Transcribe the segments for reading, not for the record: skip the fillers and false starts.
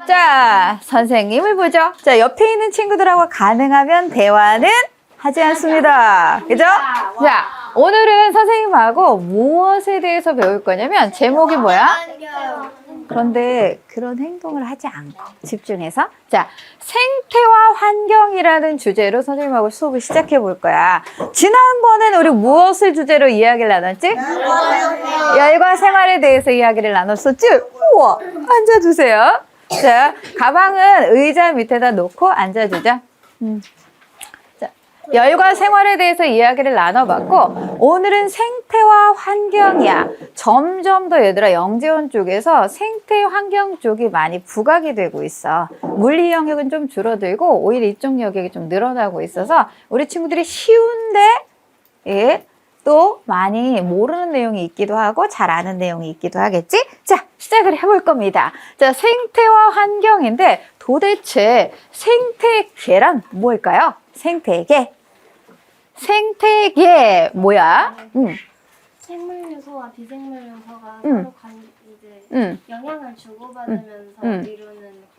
자, 선생님을 보죠. 자, 옆에 있는 친구들하고 가능하면 대화는 하지 않습니다. 그죠? 자, 오늘은 선생님하고 무엇에 대해서 배울 거냐면 제목이 뭐야? 그런데 그런 행동을 하지 않고 집중해서 자, 생태와 환경이라는 주제로 선생님하고 수업을 시작해 볼 거야. 지난번에는 우리 무엇을 주제로 이야기를 나눴지? 열과 생활에 대해서 이야기를 나눴었지? 우와, 앉아주세요. 자, 가방은 의자 밑에다 놓고 앉아주자. 자, 열과 생활에 대해서 이야기를 나눠봤고 오늘은 생태와 환경이야. 점점 더 얘들아 영재원 쪽에서 생태 환경 쪽이 많이 부각이 되고 있어. 물리 영역은 좀 줄어들고 오히려 이쪽 영역이 좀 늘어나고 있어서 우리 친구들이 쉬운데 예, 또 많이 모르는 내용이 있기도 하고 잘 아는 내용이 있기도 하겠지? 자, 시작을 해볼 겁니다. 자, 생태와 환경인데 도대체 생태계란 뭘까요? 생태계. 생태계 뭐야? 생물 요소와 비생물 요소가 서로 이제 영향을 주고받으면서 이루는.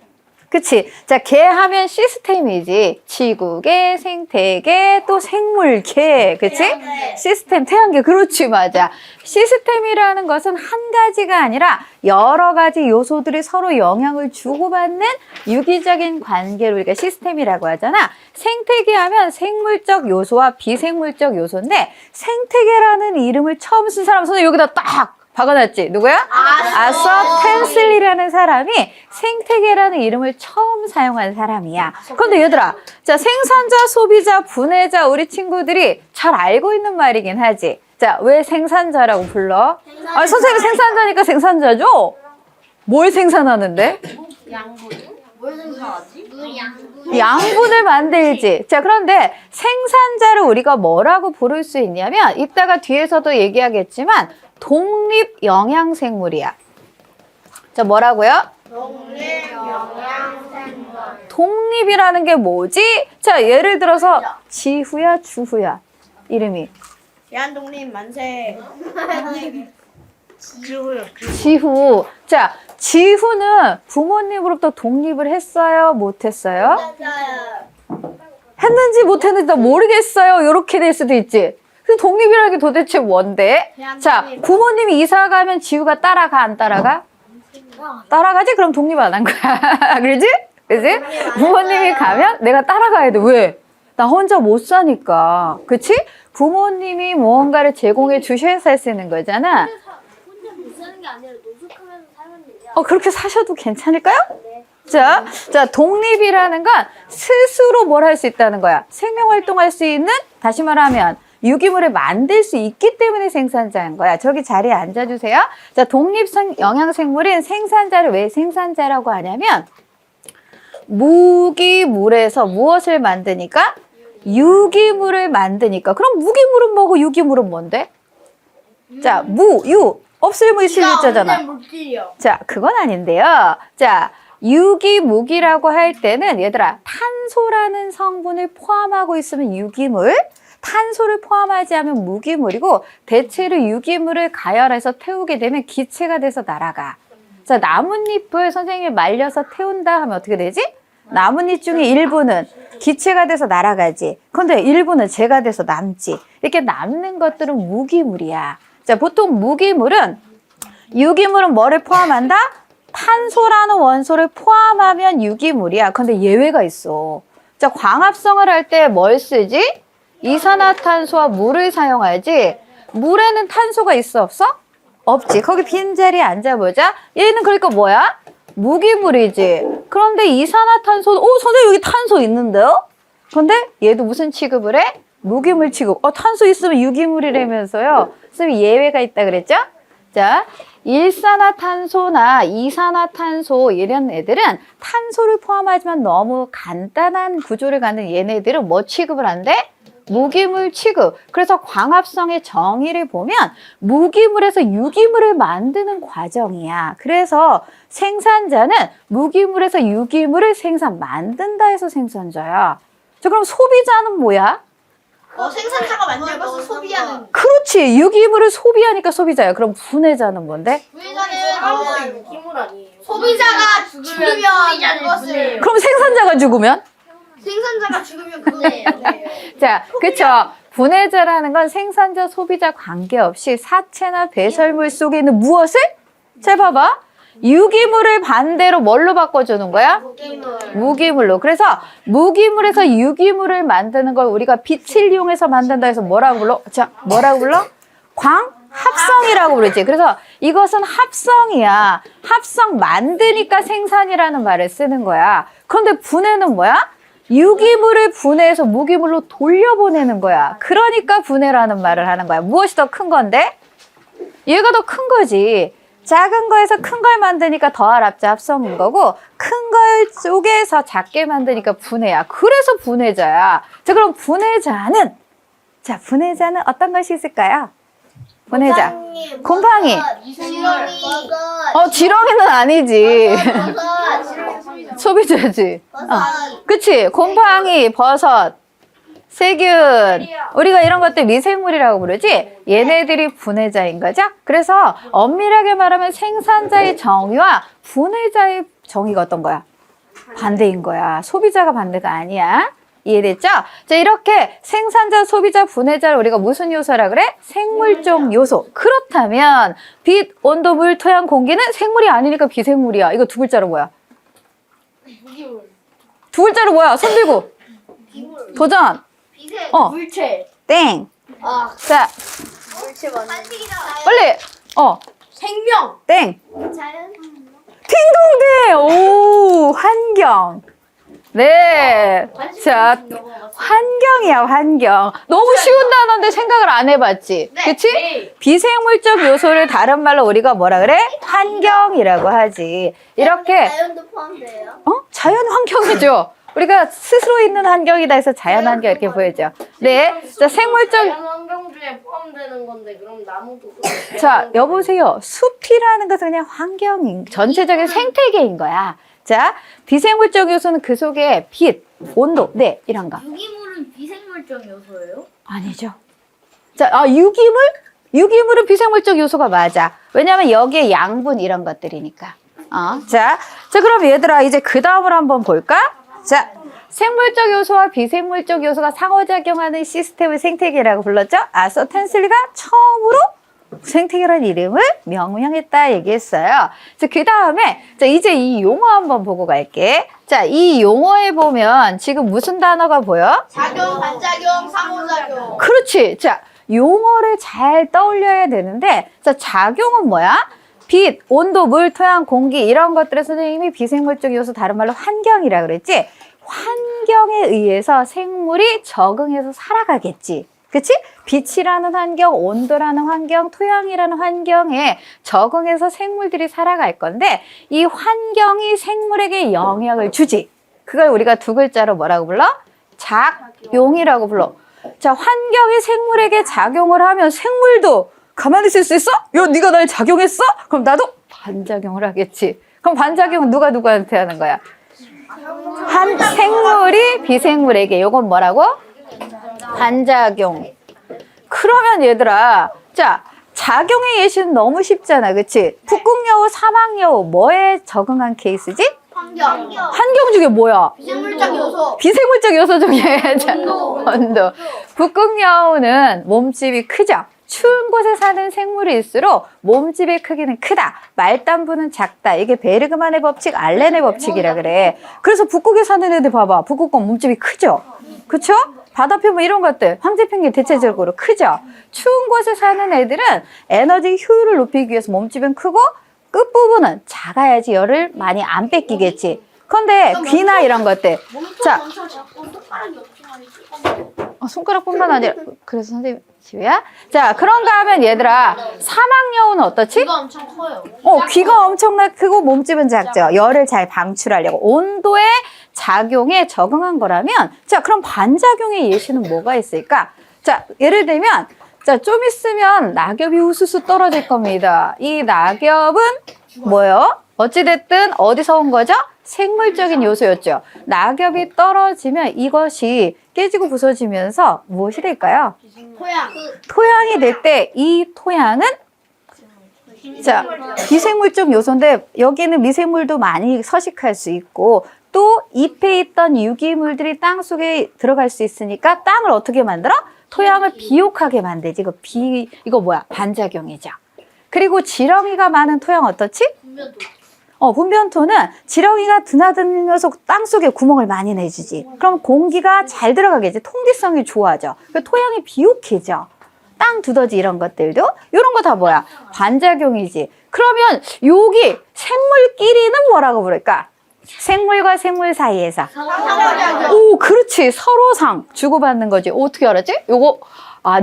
그치. 자, 개 하면 시스템이지. 지구계, 생태계, 또 생물계. 그치? 태양계. 시스템, 태양계. 그렇지, 맞아. 시스템이라는 것은 한 가지가 아니라 여러 가지 요소들이 서로 영향을 주고받는 유기적인 관계를 우리가 시스템이라고 하잖아. 생태계 하면 생물적 요소와 비생물적 요소인데 생태계라는 이름을 처음 쓴 사람 손에 여기다 딱 박아놨지. 누구야? 아서 펜슬리라는 사람이 생태계라는 이름을 처음 사용한 사람이야. 그런데 얘들아, 자, 생산자, 소비자, 분해자 우리 친구들이 잘 알고 있는 말이긴 하지. 자, 왜 생산자라고 불러? 아, 선생님 생산자니까 생산자죠? 뭘 생산하는데? 양분. 뭘 생산하지? 양분. 양분을 만들지. 자, 그런데 생산자를 우리가 뭐라고 부를 수 있냐면 이따가 뒤에서도 얘기하겠지만 독립 영양생물이야. 자, 뭐라고요? 독립 영양생물. 독립이라는 게 뭐지? 자, 예를 들어서 지후야, 주후야. 이름이. 대한독립 만세. 지후. 자, 지후는 부모님으로부터 독립을 했어요? 못했어요? 했는지 못했는지 나 모르겠어요. 이렇게 될 수도 있지. 그 독립이라는 게 도대체 뭔데? 자, 부모님이 이사 가면 지우가 따라가, 안 따라가? 따라가지? 그럼 독립 안 한 거야. 그러지? 그지? 부모님이 가면 내가 따라가야 돼. 왜? 나 혼자 못 사니까. 그치? 부모님이 무언가를 제공해 주셔야 살 수 있는 거잖아. 혼자 못 사는 게 아니라 노숙하면서 살면 돼요. 그렇게 사셔도 괜찮을까요? 자, 독립이라는 건 스스로 뭘 할 수 있다는 거야. 생명활동할 수 있는, 다시 말하면 유기물을 만들 수 있기 때문에 생산자인 거야. 저기 자리에 앉아주세요. 자, 독립성 영양생물인 생산자를 왜 생산자라고 하냐면 무기물에서 무엇을 만드니까? 유기물을 만드니까. 그럼 무기물은 뭐고 유기물은 뭔데? 자, 유. 없을 무 있을 유자잖아. 자, 그건 아닌데요. 자, 유기무기라고 할 때는 얘들아 탄소라는 성분을 포함하고 있으면 유기물, 탄소를 포함하지 않으면 무기물이고 대체로 유기물을 가열해서 태우게 되면 기체가 돼서 날아가. 자, 나뭇잎을 선생님이 말려서 태운다 하면 어떻게 되지? 나뭇잎 중에 일부는 기체가 돼서 날아가지. 그런데 일부는 재가 돼서 남지. 이렇게 남는 것들은 무기물이야. 자, 보통 무기물은 유기물은 뭐를 포함한다? 탄소라는 원소를 포함하면 유기물이야. 그런데 예외가 있어. 자, 광합성을 할 때 뭘 쓰지? 이산화탄소와 물을 사용하지. 물에는 탄소가 있어 없어? 없지. 거기 빈자리에 앉아보자. 얘는 그러니까 뭐야? 무기물이지. 그런데 이산화탄소, 선생님 여기 탄소 있는데요? 근데 얘도 무슨 취급을 해? 무기물 취급. 탄소 있으면 유기물이라면서요. 선생님 예외가 있다 그랬죠? 자, 일산화탄소나 이산화탄소 이런 애들은 탄소를 포함하지만 너무 간단한 구조를 갖는 얘네들은 뭐 취급을 한대? 무기물 취급. 그래서 광합성의 정의를 보면 무기물에서 유기물을 만드는 과정이야. 그래서 생산자는 무기물에서 유기물을 만든다 해서 생산자야. 자, 그럼 소비자는 뭐야? 생산자가 만들어서 소비하는. 그렇지. 유기물을 소비하니까 소비자야. 그럼 분해자는 뭔데? 소비자는 유기물 아니에요. 소비자가 죽으면 그것을 그럼 생산자가 죽으면? 생산자가 죽으면 그거예요. 자, 그쵸. 분해자라는 건 생산자, 소비자 관계없이 사체나 배설물 속에 있는 무엇을? 잘 봐봐. 유기물을 반대로 뭘로 바꿔주는 거야? 무기물로. 그래서 무기물에서 유기물을 만드는 걸 우리가 빛을 이용해서 만든다 해서 뭐라고 불러? 자, 뭐라고 불러? 광합성이라고 부르지. 그래서 이것은 합성이야. 합성 만드니까 생산이라는 말을 쓰는 거야. 그런데 분해는 뭐야? 유기물을 분해해서 무기물로 돌려보내는 거야. 그러니까 분해라는 말을 하는 거야. 무엇이 더 큰 건데? 얘가 더 큰 거지. 작은 거에서 큰 걸 만드니까 더할 합자 합성인 거고, 큰 걸 쪼개서 작게 만드니까 분해야. 그래서 분해자야. 자, 그럼 분해자는 어떤 것이 있을까요? 분해자. 곰팡이. 지렁이는 아니지. 소비자지. 그치? 곰팡이, 버섯, 세균. 우리가 이런 것들 미생물이라고 부르지? 얘네들이 분해자인 거죠? 그래서 엄밀하게 말하면 생산자의 정의와 분해자의 정의가 어떤 거야? 반대인 거야. 소비자가 반대가 아니야. 이해됐죠? 자, 이렇게 생산자, 소비자, 분해자를 우리가 무슨 요소라 그래? 생물적 요소. 그렇다면 빛, 온도, 물, 토양, 공기는 생물이 아니니까 비생물이야. 이거 두 글자로 뭐야? 두 글자로 뭐야? 손 들고. 도전. 물체. 땡. 자, 물체 맞네. 빨리. 생명. 땡. 자연 딩동대. 오, 환경. 네. 자, 환경이야, 환경. 너무 쉬운 단어인데 생각을 안 해봤지? 그치? 비생물적 요소를 다른 말로 우리가 뭐라 그래? 환경이라고 하지. 이렇게. 자연도 포함돼요? 자연 환경이죠. 우리가 스스로 있는 환경이다 해서 자연 환경 이렇게 보여줘. 네. 자, 생물적. 자연 환경 중에 포함되는 건데 그럼 나무도 자, 여보세요. 숲이라는 것은 그냥 환경인, 전체적인 생태계인 거야. 자, 비생물적 요소는 그 속에 빛, 온도, 네, 이런 거. 유기물은 비생물적 요소예요? 아니죠. 자, 유기물은 비생물적 요소가 맞아. 왜냐면 여기에 양분 이런 것들이니까. 자, 그럼 얘들아, 이제 그 다음을 한번 볼까? 자, 생물적 요소와 비생물적 요소가 상호작용하는 시스템을 생태계라고 불렀죠? 아서 텐슬리가 처음으로 생태계라는 이름을 명명했다 얘기했어요. 자, 그 다음에 이제 이 용어 한번 보고 갈게. 자, 이 용어에 보면 지금 무슨 단어가 보여? 작용, 반작용, 상호작용. 그렇지. 자, 용어를 잘 떠올려야 되는데, 자, 작용은 뭐야? 빛, 온도, 물, 토양, 공기 이런 것들을 선생님이 비생물적 요소 다른 말로 환경이라 그랬지? 환경에 의해서 생물이 적응해서 살아가겠지. 그치? 빛이라는 환경, 온도라는 환경, 토양이라는 환경에 적응해서 생물들이 살아갈 건데 이 환경이 생물에게 영향을 주지. 그걸 우리가 두 글자로 뭐라고 불러? 작용이라고 불러. 자, 환경이 생물에게 작용을 하면 생물도 가만히 있을 수 있어? 야, 네가 날 작용했어? 그럼 나도 반작용을 하겠지. 그럼 반작용은 누가 누구한테 하는 거야? 한 생물이 비생물에게. 요건 뭐라고? 반작용. 그러면 얘들아, 자, 작용의 예시는 너무 쉽잖아. 그치? 북극여우, 사막여우 뭐에 적응한 케이스지? 환경. 환경 중에 뭐야? 비생물적 요소. 비생물적 요소 중에 온도. 북극여우는 몸집이 크죠? 추운 곳에 사는 생물일수록 몸집의 크기는 크다. 말단부는 작다. 이게 베르그만의 법칙, 알렌의 법칙이라 그래. 그래서 북극에 사는 애들 봐봐. 북극곰 몸집이 크죠? 그쵸? 바다표 뭐 이런 것들, 황제펭귄 대체적으로 크죠? 추운 곳에 사는 애들은 에너지 효율을 높이기 위해서 몸집은 크고 끝부분은 작아야지 열을 많이 안 뺏기겠지. 그런데 귀나 이런 것들. 자, 엄청 작고 손가락이 엄청 많이 좁아. 손가락뿐만 아니라, 그래서 선생님 집이야? 자, 그런가 하면 얘들아, 사막여우는 어떻지? 귀가 엄청 커요. 귀가 엄청나게 크고 몸집은 작죠. 열을 잘 방출하려고. 온도의 작용에 적응한 거라면, 자, 그럼 반작용의 예시는 뭐가 있을까? 자, 예를 들면, 자, 좀 있으면 낙엽이 우수수 떨어질 겁니다. 이 낙엽은 뭐예요? 어찌됐든 어디서 온 거죠? 생물적인 요소였죠. 낙엽이 떨어지면 이것이 깨지고 부서지면서 무엇이 될까요? 토양. 토양이 될 때 이 토양은 자, 비생물적 요소인데 여기는 미생물도 많이 서식할 수 있고 또 잎에 있던 유기물들이 땅 속에 들어갈 수 있으니까 땅을 어떻게 만들어? 토양을 비옥하게 만들지. 이거 뭐야? 반작용이죠. 그리고 지렁이가 많은 토양 어떻지? 분변토는 지렁이가 드나들면서 땅 속에 구멍을 많이 내주지. 그럼 공기가 잘 들어가겠지. 통기성이 좋아져. 그 토양이 비옥해져. 땅 두더지 이런 것들도 이런 거 다 뭐야? 반작용이지. 그러면 여기 생물끼리는 뭐라고 부를까? 생물과 생물 사이에서. 오, 그렇지. 서로상 주고받는 거지. 어떻게 알았지? 요거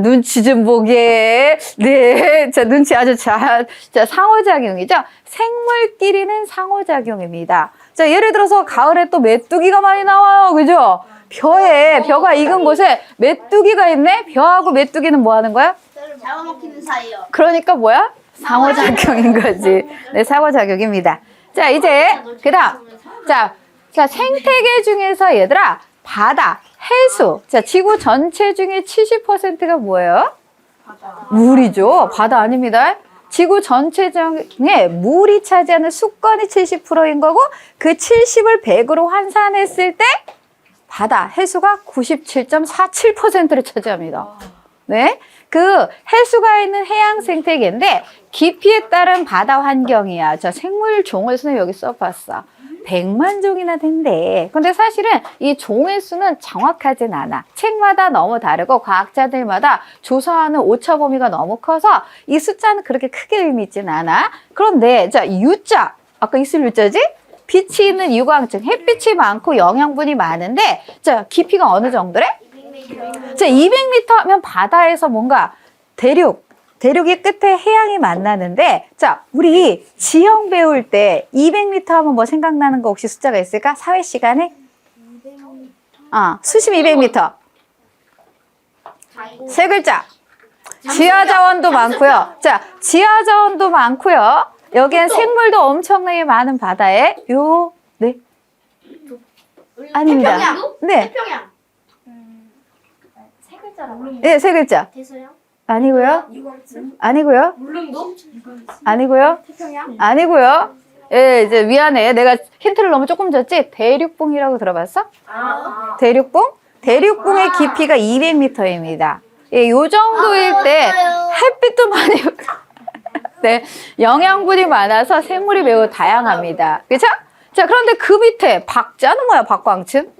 눈치 좀 보게. 네. 자, 눈치 아주 잘. 자, 상호작용이죠. 생물끼리는 상호작용입니다. 자, 예를 들어서 가을에 또 메뚜기가 많이 나와요. 그죠? 벼가 익은 곳에 메뚜기가 있네? 벼하고 메뚜기는 뭐 하는 거야? 잡아먹히는 사이요. 그러니까 뭐야? 상호작용인 거지. 네, 상호작용입니다. 자, 이제, 그 다음. 자, 생태계 중에서 얘들아, 바다, 해수. 자, 지구 전체 중에 70%가 뭐예요? 물이죠. 바다 아닙니다. 지구 전체 중에 물이 차지하는 수권이 70%인 거고, 그 70을 100으로 환산했을 때, 바다, 해수가 97.47%를 차지합니다. 네. 그 해수가 있는 해양 생태계인데 깊이에 따른 바다 환경이야. 자, 생물 종을 선생님 여기 써봤어. 100만 종이나 된대. 근데 사실은 이 종의 수는 정확하진 않아. 책마다 너무 다르고 과학자들마다 조사하는 오차 범위가 너무 커서 이 숫자는 그렇게 크게 의미 있진 않아. 그런데 자, U자. 아까 있을 U자지? 빛이 있는 유광층, 햇빛이 많고 영양분이 많은데 자, 깊이가 어느 정도래? 자, 200m 하면 바다에서 뭔가 대륙의 끝에 해양이 만나는데 자, 우리 지형 배울 때 200m 하면 뭐 생각나는 거 혹시 숫자가 있을까? 사회 시간에? 수심 200m. 세 글자. 지하 자원도 많고요. 자, 지하 자원도 많고요. 여기엔 생물도 엄청나게 많은 바다에 네. 아닙니다. 태평양. 네. 태평양. 세 글자라고. 네, 세 글자. 대서양? 아니고요. 유광층. 아니고요. 물릉도. 아니고요. 태평양. 아니고요. 예, 이제 미안해. 내가 힌트를 너무 조금 줬지? 대륙붕이라고 들어봤어? 대륙붕? 대륙붕의 깊이가 200m입니다. 예, 요 정도일 때 햇빛도 많이 네, 영양분이 많아서 생물이 매우 다양합니다. 그렇죠? 자, 그런데 그 밑에 박자는 뭐야? 박광층?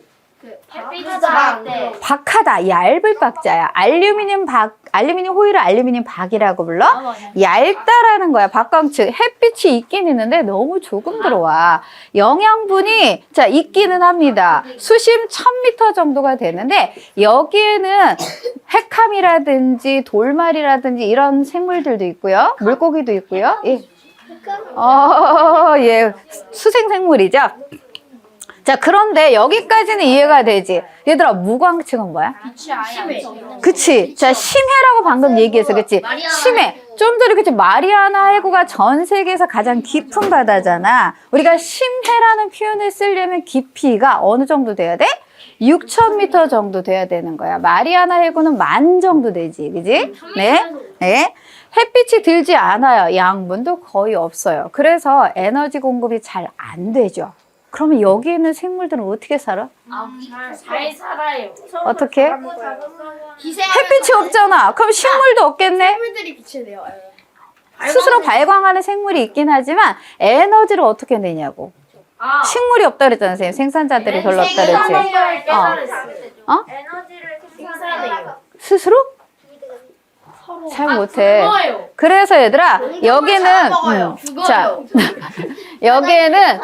박하다. 얇을 박자야. 알루미늄 호일을 알루미늄 박이라고 불러? 얇다라는 거야. 박광층. 햇빛이 있긴 있는데 너무 조금 들어와. 영양분이 자, 있기는 합니다. 수심 1000m 정도가 되는데 여기에는 핵함이라든지 돌말이라든지 이런 생물들도 있고요. 물고기도 있고요. 예. 예. 수생생물이죠. 자, 그런데 여기까지는 이해가 되지. 얘들아, 무광층은 뭐야? 그치. 자, 심해라고 방금 얘기했어. 그치? 심해. 좀 전에 그치? 마리아나 해구가 전 세계에서 가장 깊은 바다잖아. 우리가 심해라는 표현을 쓰려면 깊이가 어느 정도 돼야 돼? 6,000m 정도 돼야 되는 거야. 마리아나 해구는 10,000 정도 되지. 그지? 네. 네. 햇빛이 들지 않아요. 양분도 거의 없어요. 그래서 에너지 공급이 잘 안 되죠. 그러면 여기 있는 생물들은 어떻게 살아? 잘 살아요. 어떻게? 기생하면서 햇빛이 없잖아. 그럼 식물도 없겠네? 생물들이 빛을 내요. 스스로 발광하는 생물이 있긴 하지만 에너지를 어떻게 내냐고. 식물이 없다 그랬잖아, 선생님. 생산자들이 별로 없다 그랬지. 에너지를 생산해요. 스스로? 잘 못해. 그래서 얘들아, 여기는 자, 여기에는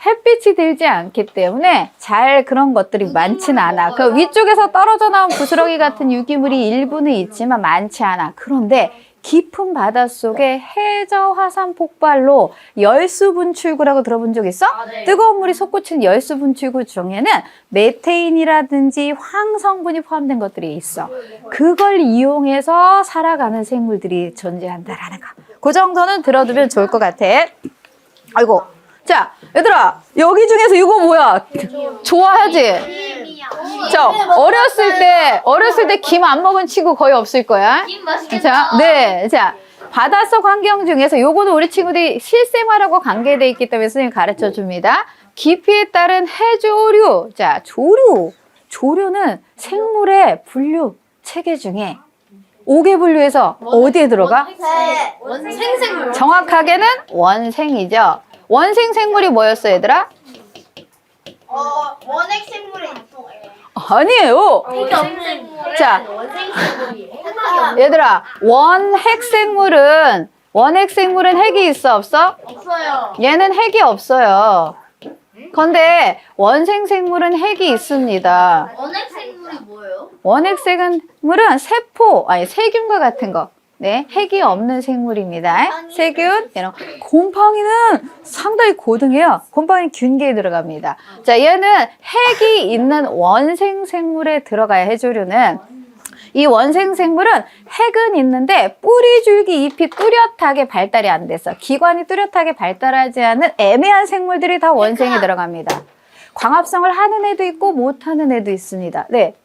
햇빛이 들지 않기 때문에 잘 그런 것들이 많지는 않아. 그 위쪽에서 떨어져 나온 부스러기 같은 유기물이 일부는 있지만 많지 않아. 그런데 깊은 바닷속에 해저 화산 폭발로 열수 분출구라고 들어본 적 있어? 네. 뜨거운 물이 솟구치는 열수 분출구 중에는 메테인이라든지 황성분이 포함된 것들이 있어. 그걸 이용해서 살아가는 생물들이 존재한다라는 거. 그 정도는 들어두면 좋을 것 같아. 아이고. 자, 얘들아, 여기 중에서 이거 뭐야? 좋아하지? 자, 어렸을 때 김 안 먹은 친구 거의 없을 거야. 김 맛있겠다. 자, 네. 자, 바닷속 환경 중에서 요거는 우리 친구들이 실생활하고 관계되어 있기 때문에 선생님이 가르쳐 줍니다. 깊이에 따른 해조류. 자, 조류는 생물의 분류 체계 중에 5개 분류에서 어디에 들어가? 원생생물. 정확하게는 원생이죠. 원생 생물이 뭐였어, 얘들아? 원핵 생물의 이동. 아니에요. 자, 얘들아, 원핵 생물은 핵이 있어, 없어? 없어요. 얘는 핵이 없어요. 근데 원생 생물은 핵이 있습니다. 원핵 생물이 뭐예요? 원핵 생물은 세균과 같은 거. 네, 핵이 없는 생물입니다. 세균, 이런 곰팡이는 상당히 고등해요. 곰팡이 균계에 들어갑니다. 자, 얘는 핵이 있는 원생 생물에 들어가야 해조류는. 이 원생 생물은 핵은 있는데 뿌리, 줄기, 잎이 뚜렷하게 발달이 안 돼서 기관이 뚜렷하게 발달하지 않은 애매한 생물들이 다 원생에 들어갑니다. 광합성을 하는 애도 있고 못하는 애도 있습니다. 네.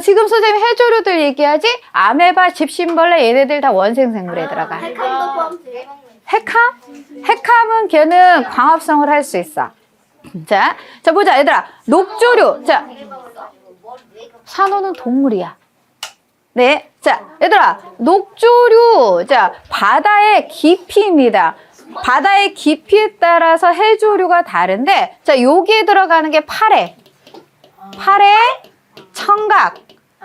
지금 선생님 해조류들 얘기하지? 아메바, 집신벌레 얘네들 다 원생생물에 들어가. 핵함도 포함돼요. 핵함은 걔는 광합성을 할 수 있어. 자 보자 얘들아. 녹조류. 자, 산호는 동물이야. 네. 자, 얘들아. 녹조류. 자, 바다의 깊이입니다. 바다의 깊이에 따라서 해조류가 다른데, 자, 여기에 들어가는 게 파래, 청각,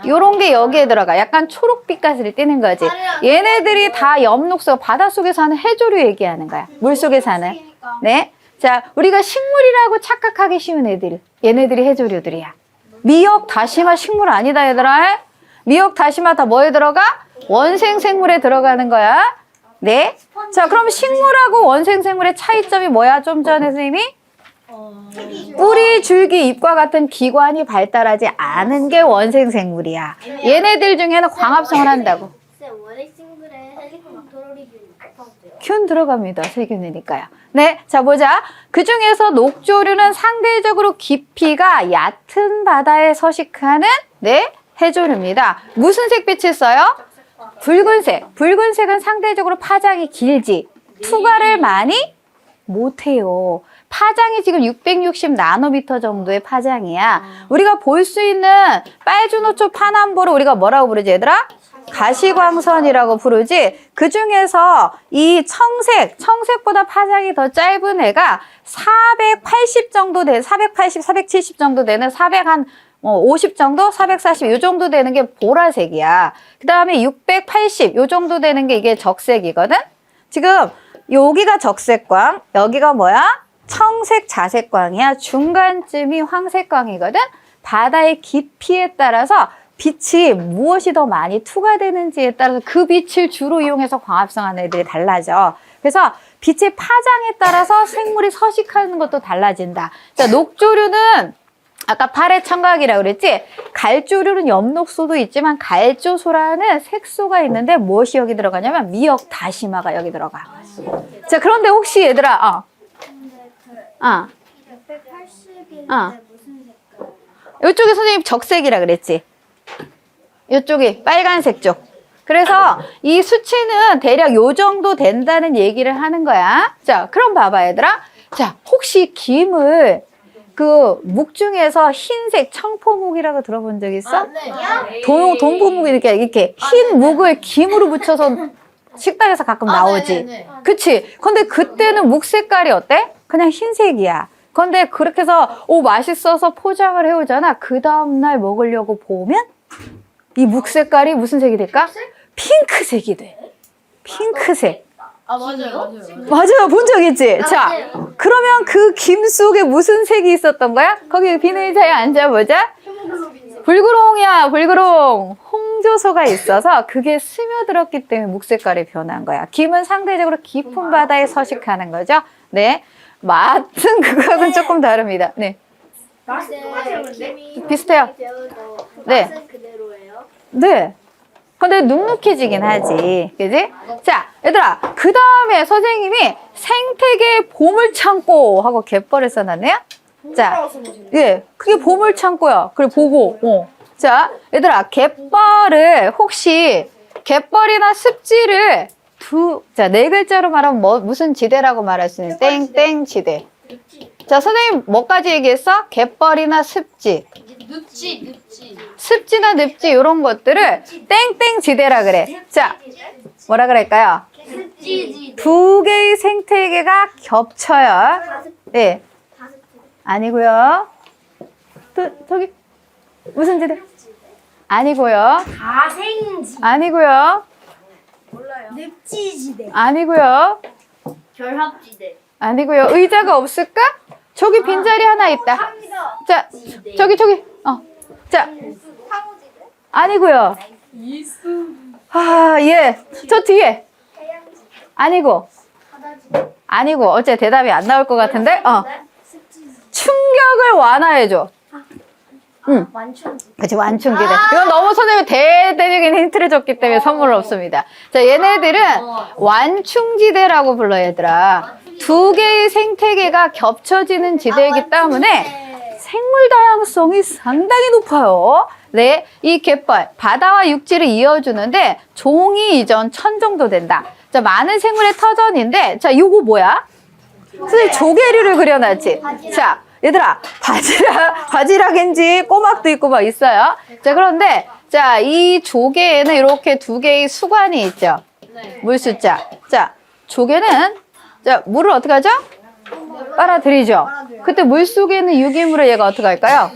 요런 게 여기에 들어가. 약간 초록빛깔을 띠는 거지. 얘네들이 다 엽록소, 바닷속에 사는 해조류 얘기하는 거야. 물속에 사는. 네. 자, 우리가 식물이라고 착각하기 쉬운 애들. 얘네들이 해조류들이야. 미역, 다시마 식물 아니다, 얘들아. 미역, 다시마 다 뭐에 들어가? 원생생물에 들어가는 거야. 네. 자, 그럼 식물하고 원생생물의 차이점이 뭐야? 좀 전에 선생님이? 뿌리, 줄기, 잎과 같은 기관이 발달하지 않은 게 원생생물이야. 얘네들 중에는 광합성을 한다고. 원핵 생물에 헬리코박터로리균 포함돼요. 균 들어갑니다. 세균이니까요. 네, 자 보자. 그 중에서 녹조류는 상대적으로 깊이가 얕은 바다에 서식하는 해조류입니다. 무슨 색빛을 써요? 붉은색. 붉은색은 상대적으로 파장이 길지. 투과를 많이 못해요. 파장이 지금 660 나노미터 정도의 파장이야. 우리가 볼 수 있는 빨주노초 파남보를 우리가 뭐라고 부르지, 얘들아? 가시광선이라고 부르지. 그 중에서 이 청색보다 파장이 더 짧은 애가 480 정도 되는, 480, 470 정도 되는 450 정도, 440 요 정도 되는 게 보라색이야. 그 다음에 680 요 정도 되는 게 이게 적색이거든. 지금 여기가 적색광, 여기가 뭐야? 청색 자색광이야. 중간쯤이 황색광이거든. 바다의 깊이에 따라서 빛이 무엇이 더 많이 투과되는지에 따라서 그 빛을 주로 이용해서 광합성하는 애들이 달라져. 그래서 빛의 파장에 따라서 생물이 서식하는 것도 달라진다. 자, 녹조류는 아까 파래 청각이라고 그랬지? 갈조류는 엽록소도 있지만 갈조소라는 색소가 있는데 무엇이 여기 들어가냐면 미역, 다시마가 여기 들어가. 자, 그런데 혹시 얘들아, 680인데 무슨 색깔? 이쪽에 선생님 적색이라 그랬지? 이쪽이 빨간색 쪽. 그래서 이 수치는 대략 요 정도 된다는 얘기를 하는 거야. 자, 그럼 봐봐, 얘들아. 자, 혹시 김을 그 묵 중에서 흰색 청포묵이라고 들어본 적 있어? 네. 동포묵 이렇게 흰 묵을 김으로 묻혀서 식당에서 가끔 나오지. 네네네. 그치? 근데 그때는 묵 색깔이 어때? 그냥 흰색이야. 근데 그렇게 해서 맛있어서 포장을 해오잖아. 그 다음날 먹으려고 보면 이 묵 색깔이 무슨 색이 될까? 핑크색이 돼. 핑크색. 맞아요. 맞아요. 본 적 있지? 자, 그러면 그 김 속에 무슨 색이 있었던 거야? 거기 비늘 의자에 앉아보자. 불구롱이야, 불구롱. 홍조소가 있어서 그게 스며들었기 때문에 묵 색깔이 변한 거야. 김은 상대적으로 깊은 바다에 서식하는 거죠. 네. 맛은 그거하고는 조금 다릅니다. 네. 비슷해요. 네. 맛은 그대로예요. 네. 근데 눅눅해지긴 하지. 그지? 자, 얘들아. 그 다음에 선생님이 생태계의 보물창고 하고 갯벌을 써놨네요. 자, 예. 그게 보물창고야. 그래, 보고. 자, 얘들아. 갯벌을 혹시 갯벌이나 습지를 자, 네 글자로 말하면 무슨 지대라고 말할 수 있는 땡땡 지대. 자, 선생님 뭐까지 얘기했어? 갯벌이나 습지. 늪지. 습지나 늪지 이런 것들을 땡땡 지대라 그래. 자, 뭐라 그럴까요? 습지지. 두 개의 생태계가 겹쳐요. 네. 아니고요. 또 저기 무슨 지대? 아니고요. 가생지. 아니고요. 늪지지대. 아니고요. 결합지대. 아니고요. 의자가 없을까? 저기 빈자리 하나 있다. 자, 저기. 자, 아니고요. 아, 예. 저 뒤에. 아니고. 아니고. 어째 대답이 안 나올 것 같은데? 충격을 완화해줘. 응. 완충지. 그치, 완충지대. 이건 너무 선생님이 대대적인 힌트를 줬기 때문에 선물 없습니다. 자, 얘네들은 완충지대라고 불러, 얘들아. 두 개의 생태계가 겹쳐지는 지대이기 때문에 생물 다양성이 상당히 높아요. 네, 이 갯벌, 바다와 육지를 이어주는데 종이 이전 1000 정도 된다. 자, 많은 생물의 터전인데, 자, 요거 뭐야? 선생님 조개류를 그려놨지? 자, 얘들아, 바지락인지 꼬막도 있고 막 있어요. 자, 그런데, 자, 이 조개에는 이렇게 두 개의 수관이 있죠? 물숫자. 자, 조개는, 자, 물을 어떻게 하죠? 빨아들이죠? 그때 물 속에 있는 유기물을 얘가 어떻게 할까요?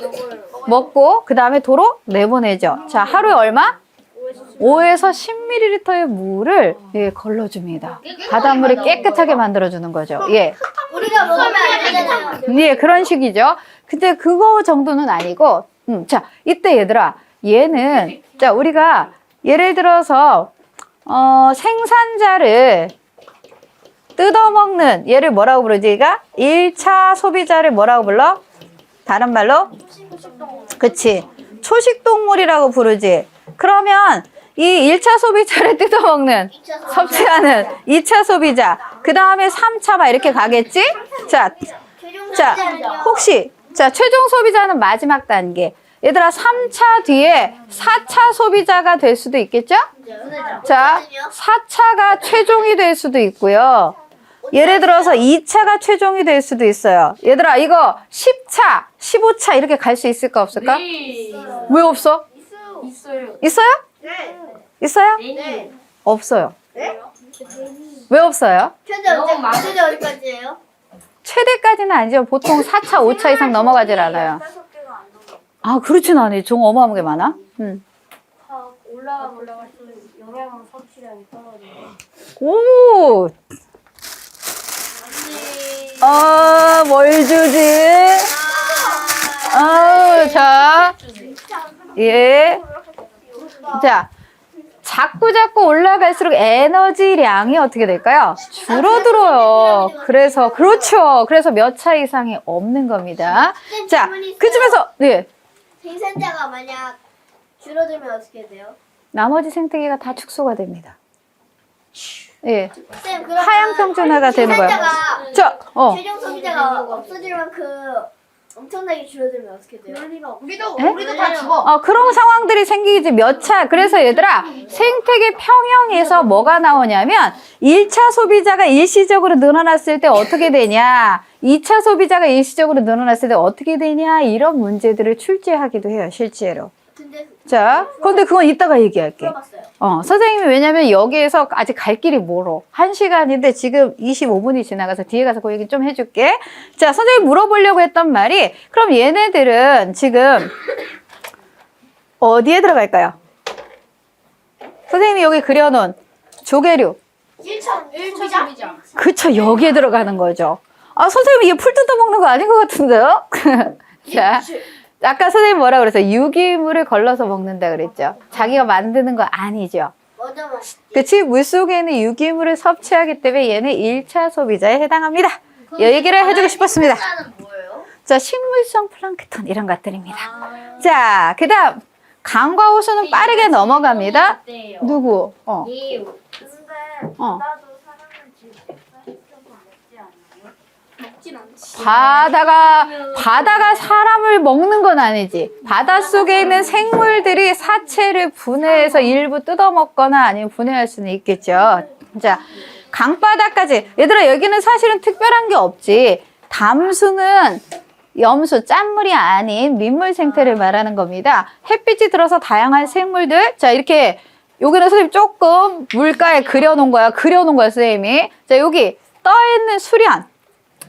먹고, 그 다음에 도로 내보내죠. 자, 하루에 얼마? 5에서 10ml의 물을 걸러줍니다. 바닷물이 깨끗하게 만들어주는 거죠. 예. 우리가 먹으면 안 되잖아요. 예, 그런 식이죠. 근데 그거 정도는 아니고, 자, 이때 얘들아, 얘는, 자, 우리가 예를 들어서, 생산자를 뜯어먹는, 얘를 뭐라고 부르지? 얘가 1차 소비자를 뭐라고 불러? 다른 말로? 그치. 초식동물이라고 부르지. 그러면 이 1차 소비자를 뜯어먹는, 섭취하는 2차 소비자, 그 다음에 3차 막 이렇게 가겠지? 자, 혹시, 자, 최종 소비자는 마지막 단계. 얘들아, 3차 뒤에 4차 소비자가 될 수도 있겠죠? 자, 4차가 최종이 될 수도 있고요. 예를 들어서 2차가 최종이 될 수도 있어요. 얘들아, 이거 10차, 15차 이렇게 갈 수 있을까 없을까? 왜 없어? 있어요. 있어요? 있어요? 네. 없어요. 왜 없어요? 최대 어디까지예요? 최대까지는 아니죠. 보통 4차, 5차 이상 넘어가질 않아요. 아, 그렇진 않아요. 종 어마어마하게 많아. 올라갈수록 영양분 섭취량이 떨어져요. 오! 뭘 주지? 자. 예. 자. 자꾸 올라갈수록 에너지량이 어떻게 될까요? 줄어들어요. 그래서, 그렇죠. 그래서 몇 차 이상이 없는 겁니다. 자, 그쯤에서, 네. 생산자가 만약 줄어들면 어떻게 돼요? 나머지 생태계가 다 축소가 됩니다. 예. 쌤, 그러면 하향 평준화가 되는 거야. 생산자가 최종 소비자가 없어질 만큼 엄청나게 줄어들면 어떻게 돼요? 우리도 다 죽어. 그런 상황들이 생기지 몇 차. 그래서 얘들아, 생태계 평형에서 뭐가 나오냐면 1차 소비자가 일시적으로 늘어났을 때 어떻게 되냐, 2차 소비자가 일시적으로 늘어났을 때 어떻게 되냐, 이런 문제들을 출제하기도 해요, 실제로. 자, 그런데 그건 이따가 얘기할게. 물어봤어요. 선생님이 왜냐면 여기에서 아직 갈 길이 멀어. 1시간인데 지금 25분이 지나가서 뒤에 가서 그 얘기 좀 해줄게. 자, 선생님 물어보려고 했던 말이, 그럼 얘네들은 지금 어디에 들어갈까요? 선생님이 여기 그려놓은 조개류. 1차 소비자. 그쵸, 여기에 들어가는 거죠. 선생님이 이게 풀 뜯어먹는 거 아닌 것 같은데요? 자. 아까 선생님 뭐라 그랬어요? 유기물을 걸러서 먹는다 그랬죠? 자기가 만드는 거 아니죠? 그치? 물속에 있는 유기물을 섭취하기 때문에 얘는 1차 소비자에 해당합니다. 이 얘기를 해주고 싶었습니다. 뭐예요? 자, 식물성 플랑크톤 이런 것들입니다. 자, 그 다음 강과 호수는 빠르게 넘어갑니다. 누구? 근데 나도 사람을 집에서 먹지 않나요? 먹진 않지. 바다가 사람을 먹는 건 아니지. 바닷속에 있는 생물들이 사체를 분해해서 일부 뜯어먹거나 아니면 분해할 수는 있겠죠. 자, 강바다까지. 얘들아, 여기는 사실은 특별한 게 없지. 담수는 염수, 짠물이 아닌 민물 생태를 말하는 겁니다. 햇빛이 들어서 다양한 생물들. 자, 이렇게 여기는 선생님 조금 물가에 그려놓은 거야, 선생님이. 자, 여기 떠있는 수련,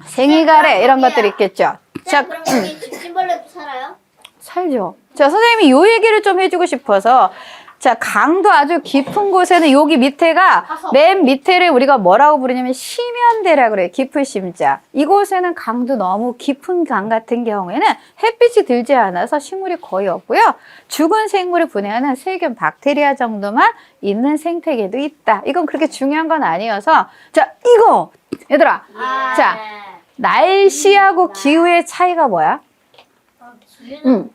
생이가래 이런 것들이 있겠죠. 자, 그럼 여기 집진벌레도 살아요? 살죠. 자, 선생님이 요 얘기를 좀 해주고 싶어서. 자, 강도 아주 깊은 곳에는 여기 밑에가 맨 밑에를 우리가 뭐라고 부르냐면 심연대라고 그래요. 깊은 심자. 이곳에는 강도 너무 깊은 강 같은 경우에는 햇빛이 들지 않아서 식물이 거의 없고요. 죽은 생물을 분해하는 세균, 박테리아 정도만 있는 생태계도 있다. 이건 그렇게 중요한 건 아니어서. 자, 이거 얘들아. 자, 날씨하고 기후의 차이가 뭐야? 응.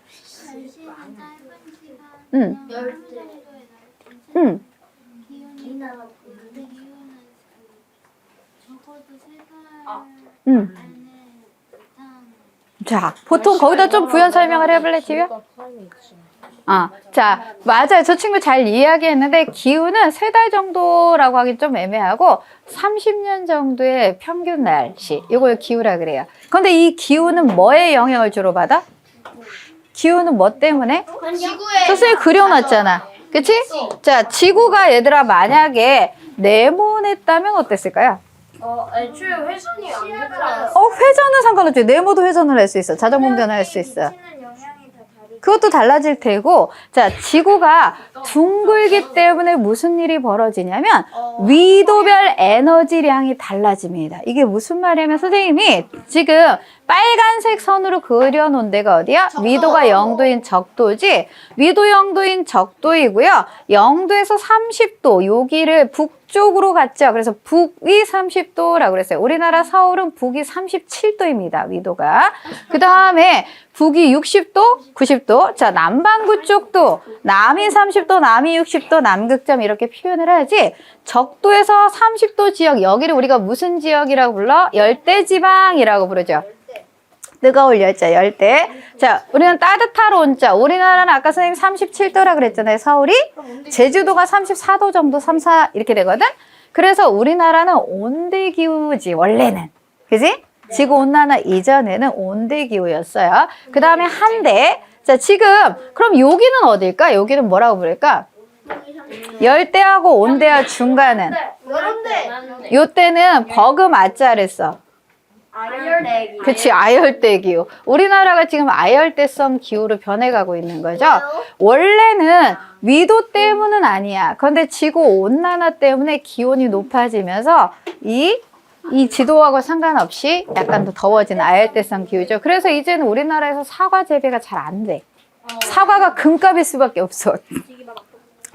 자, 보통 거기다 좀 부연 설명을 해볼래, 지우야? 자, 맞아요. 저 친구 잘 이야기했는데 기후는 3달 정도라고 하긴 좀 애매하고 30년 정도의 평균 날씨, 이걸 기후라 그래요. 그런데 이 기후는 뭐에 영향을 주로 받아? 기후는 뭐 때문에? 지구에 선생님이 그려놨잖아. 그치? 자, 지구가 얘들아 만약에 네모냈다면 어땠을까요? 애초에 회전이 안 되더라고요. 회전은 상관없지. 네모도 회전을 할 수 있어. 자전공전을 할 수 있어. 그것도 달라질 테고. 자, 지구가 둥글기 때문에 무슨 일이 벌어지냐면 위도별 에너지량이 달라집니다. 이게 무슨 말이냐면 선생님이 지금 빨간색 선으로 그려놓은 데가 어디야? 위도가 0도인 적도지. 위도 0도인 적도이고요. 0도에서 30도 여기를 북쪽으로 갔죠. 그래서 북위 30도라고 그랬어요. 우리나라 서울은 북위 37도입니다. 위도가. 그 다음에 북위 60도, 90도. 자, 남반구 쪽도 남이 30도, 남이 60도, 남극점 이렇게 표현을 하지. 적도에서 30도 지역, 여기를 우리가 무슨 지역이라고 불러? 열대지방이라고 부르죠. 뜨거울 열자, 열대. 자, 우리는 따뜻할 온자. 우리나라는 아까 선생님 37도라 그랬잖아요. 서울이. 제주도가 34도 정도, 3, 4 이렇게 되거든. 그래서 우리나라는 온대기후지, 원래는. 그지? 지구온난화 이전에는 온대기후였어요. 그 다음에 한대. 자, 지금 그럼 여기는 어딜까? 여기는 뭐라고 부를까? 열대하고 온대와 중간은. 요때는 버그마자를 써. 아열대. 그치, 아열대 기후. 우리나라가 지금 아열대성 기후로 변해가고 있는 거죠. 원래는 위도 때문은 아니야. 그런데 지구 온난화 때문에 기온이 높아지면서 이 지도하고 상관없이 약간 더 더워진 아열대성 기후죠. 그래서 이제는 우리나라에서 사과 재배가 잘 안 돼. 사과가 금값일 수밖에 없어.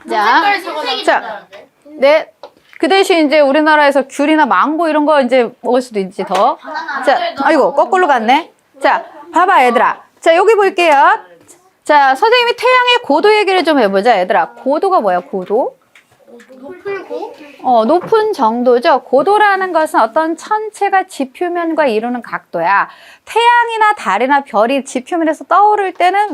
자, 네. 그 대신 이제 우리나라에서 귤이나 망고 이런 거 이제 먹을 수도 있지, 더. 자, 아이고, 거꾸로 갔네. 자, 봐봐, 얘들아. 자, 여기 볼게요. 자, 선생님이 태양의 고도 얘기를 좀 해보자, 얘들아. 고도가 뭐야, 고도? 높은 정도죠. 고도라는 것은 어떤 천체가 지표면과 이루는 각도야. 태양이나 달이나 별이 지표면에서 떠오를 때는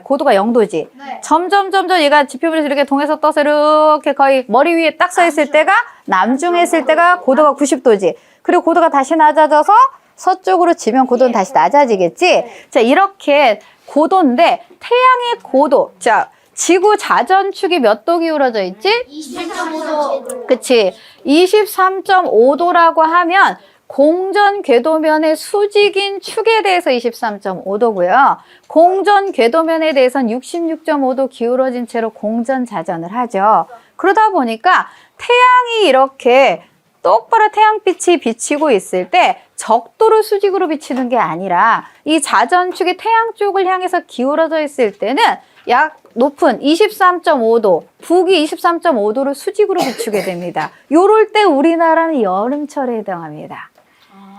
고도가 0도지. 네. 점점 얘가 지표면에서 이렇게 동에서 떠서 이렇게 거의 머리 위에 딱 서 있을 때가, 남중했을 때가 고도가 90도지. 그리고 고도가 다시 낮아져서 서쪽으로 지면 고도는 다시 낮아지겠지. 자, 이렇게 고도인데 태양의 고도. 자, 지구 자전축이 몇 도 기울어져 있지? 23.5도. 그치. 23.5도라고 하면 공전 궤도면의 수직인 축에 대해서 23.5도고요. 공전 궤도면에 대해서는 66.5도 기울어진 채로 공전 자전을 하죠. 그러다 보니까 태양이 이렇게 똑바로 태양빛이 비치고 있을 때 적도로 수직으로 비치는 게 아니라 이 자전축이 태양 쪽을 향해서 기울어져 있을 때는 약 높은 23.5도, 북위 23.5도를 수직으로 비추게 됩니다. 요럴 때 우리나라는 여름철에 해당합니다.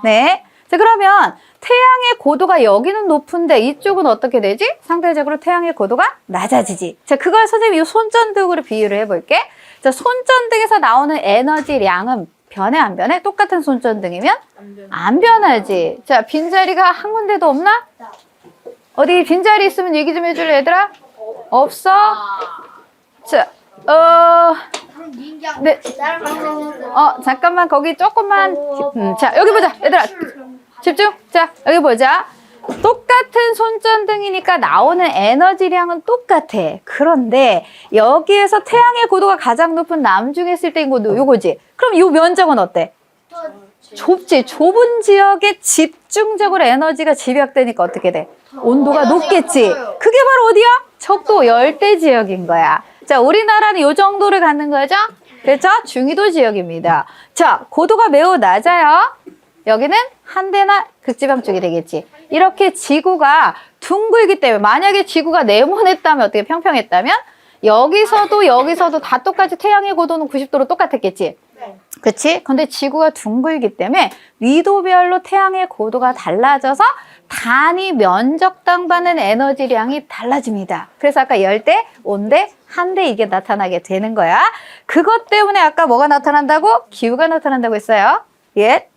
네. 자, 그러면 태양의 고도가 여기는 높은데 이쪽은 어떻게 되지? 상대적으로 태양의 고도가 낮아지지. 자, 그걸 선생님이 이 손전등으로 비유를 해볼게. 자, 손전등에서 나오는 에너지량은 변해 안 변해? 똑같은 손전등이면 안 변하지. 자, 빈자리가 한 군데도 없나? 어디 빈자리 있으면 얘기 좀 해줄래, 얘들아? 없어? 자, 네. 잠깐만, 거기 조금만. 자, 여기 보자. 얘들아, 집중. 자, 여기 보자. 똑같은 손전등이니까 나오는 에너지량은 똑같아. 그런데 여기에서 태양의 고도가 가장 높은 남중에 있을 때인 것도 요거지. 그럼 요 면적은 어때? 좁지. 좁은 지역에 집중적으로 에너지가 집약되니까 어떻게 돼? 온도가 높겠지. 그게 바로 어디야? 적도 열대 지역인 거야. 자, 우리나라는 요 정도를 갖는 거죠? 그렇죠? 중위도 지역입니다. 자, 고도가 매우 낮아요. 여기는 한대나 극지방 쪽이 되겠지. 이렇게 지구가 둥글기 때문에 만약에 지구가 네모냈다면 어떻게 평평했다면 여기서도 다 똑같이 태양의 고도는 90도로 똑같았겠지. 그치? 근데 지구가 둥글기 때문에 위도별로 태양의 고도가 달라져서 단위 면적당 받는 에너지량이 달라집니다. 그래서 아까 열대, 온대, 한대 이게 나타나게 되는 거야. 그것 때문에 아까 뭐가 나타난다고? 기후가 나타난다고 했어요. 예.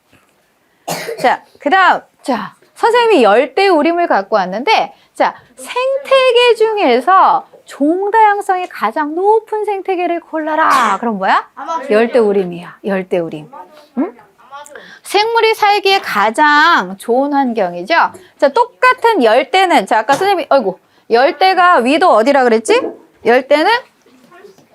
자, 그 다음, 자, 선생님이 열대우림을 갖고 왔는데, 자, 생태계 중에서 종다양성이 가장 높은 생태계를 골라라. 그럼 뭐야? 열대우림이야. 열대우림. 응? 생물이 살기에 가장 좋은 환경이죠. 자, 똑같은 열대는, 자, 아까 선생님이, 열대가 위도 어디라 그랬지? 열대는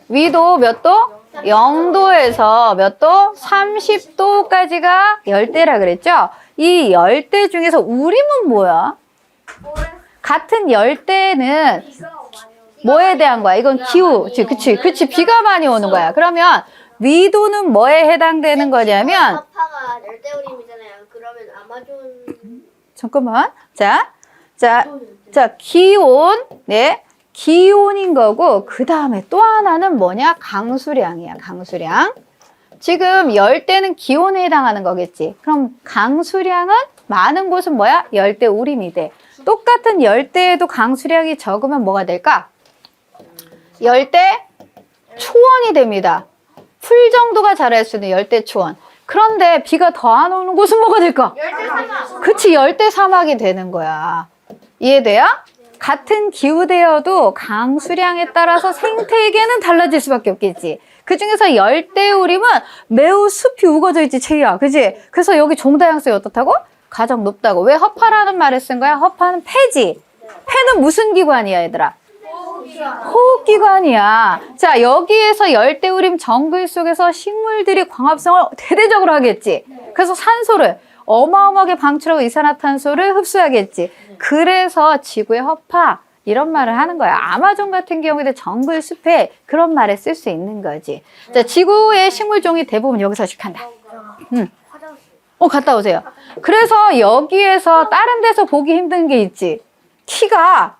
위도 몇 도? 0도에서 몇 도? 30도까지가 열대라 그랬죠? 이 열대 중에서 우림은 뭐야? 같은 열대는 뭐에 대한 거야? 이건 기후. 그치. 비가 많이 오는 거야. 그러면 위도는 뭐에 해당되는 거냐면 아파가 열대우림이잖아요. 그러면 아마존 잠깐만. 자, 기온. 네. 기온인 거고 그 다음에 또 하나는 뭐냐? 강수량이야. 강수량. 지금 열대는 기온에 해당하는 거겠지. 그럼 강수량은 많은 곳은 뭐야? 열대우림이 돼. 똑같은 열대에도 강수량이 적으면 뭐가 될까? 열대 초원이 됩니다. 풀 정도가 자랄 수 있는 열대 초원. 그런데 비가 더 안 오는 곳은 뭐가 될까? 열대 사막. 그치, 열대 사막이 되는 거야. 이해돼요? 같은 기후되어도 강수량에 따라서 생태계는 달라질 수밖에 없겠지. 그 중에서 열대우림은 매우 숲이 우거져 있지, 채희야. 그치? 그래서 여기 종다양성이 어떻다고? 가장 높다고. 왜 허파라는 말을 쓴 거야? 허파는 폐지. 폐는 무슨 기관이야, 얘들아? 호흡기관이야. 자, 여기에서 열대우림 정글 속에서 식물들이 광합성을 대대적으로 하겠지. 그래서 산소를 어마어마하게 방출하고 이산화탄소를 흡수하겠지. 그래서 지구의 허파 이런 말을 하는 거야. 아마존 같은 경우에도 정글 숲에 그런 말을 쓸 수 있는 거지. 자, 지구의 식물종이 대부분 여기서 식한다. 갔다 오세요. 그래서 여기에서 다른 데서 보기 힘든 게 있지. 키가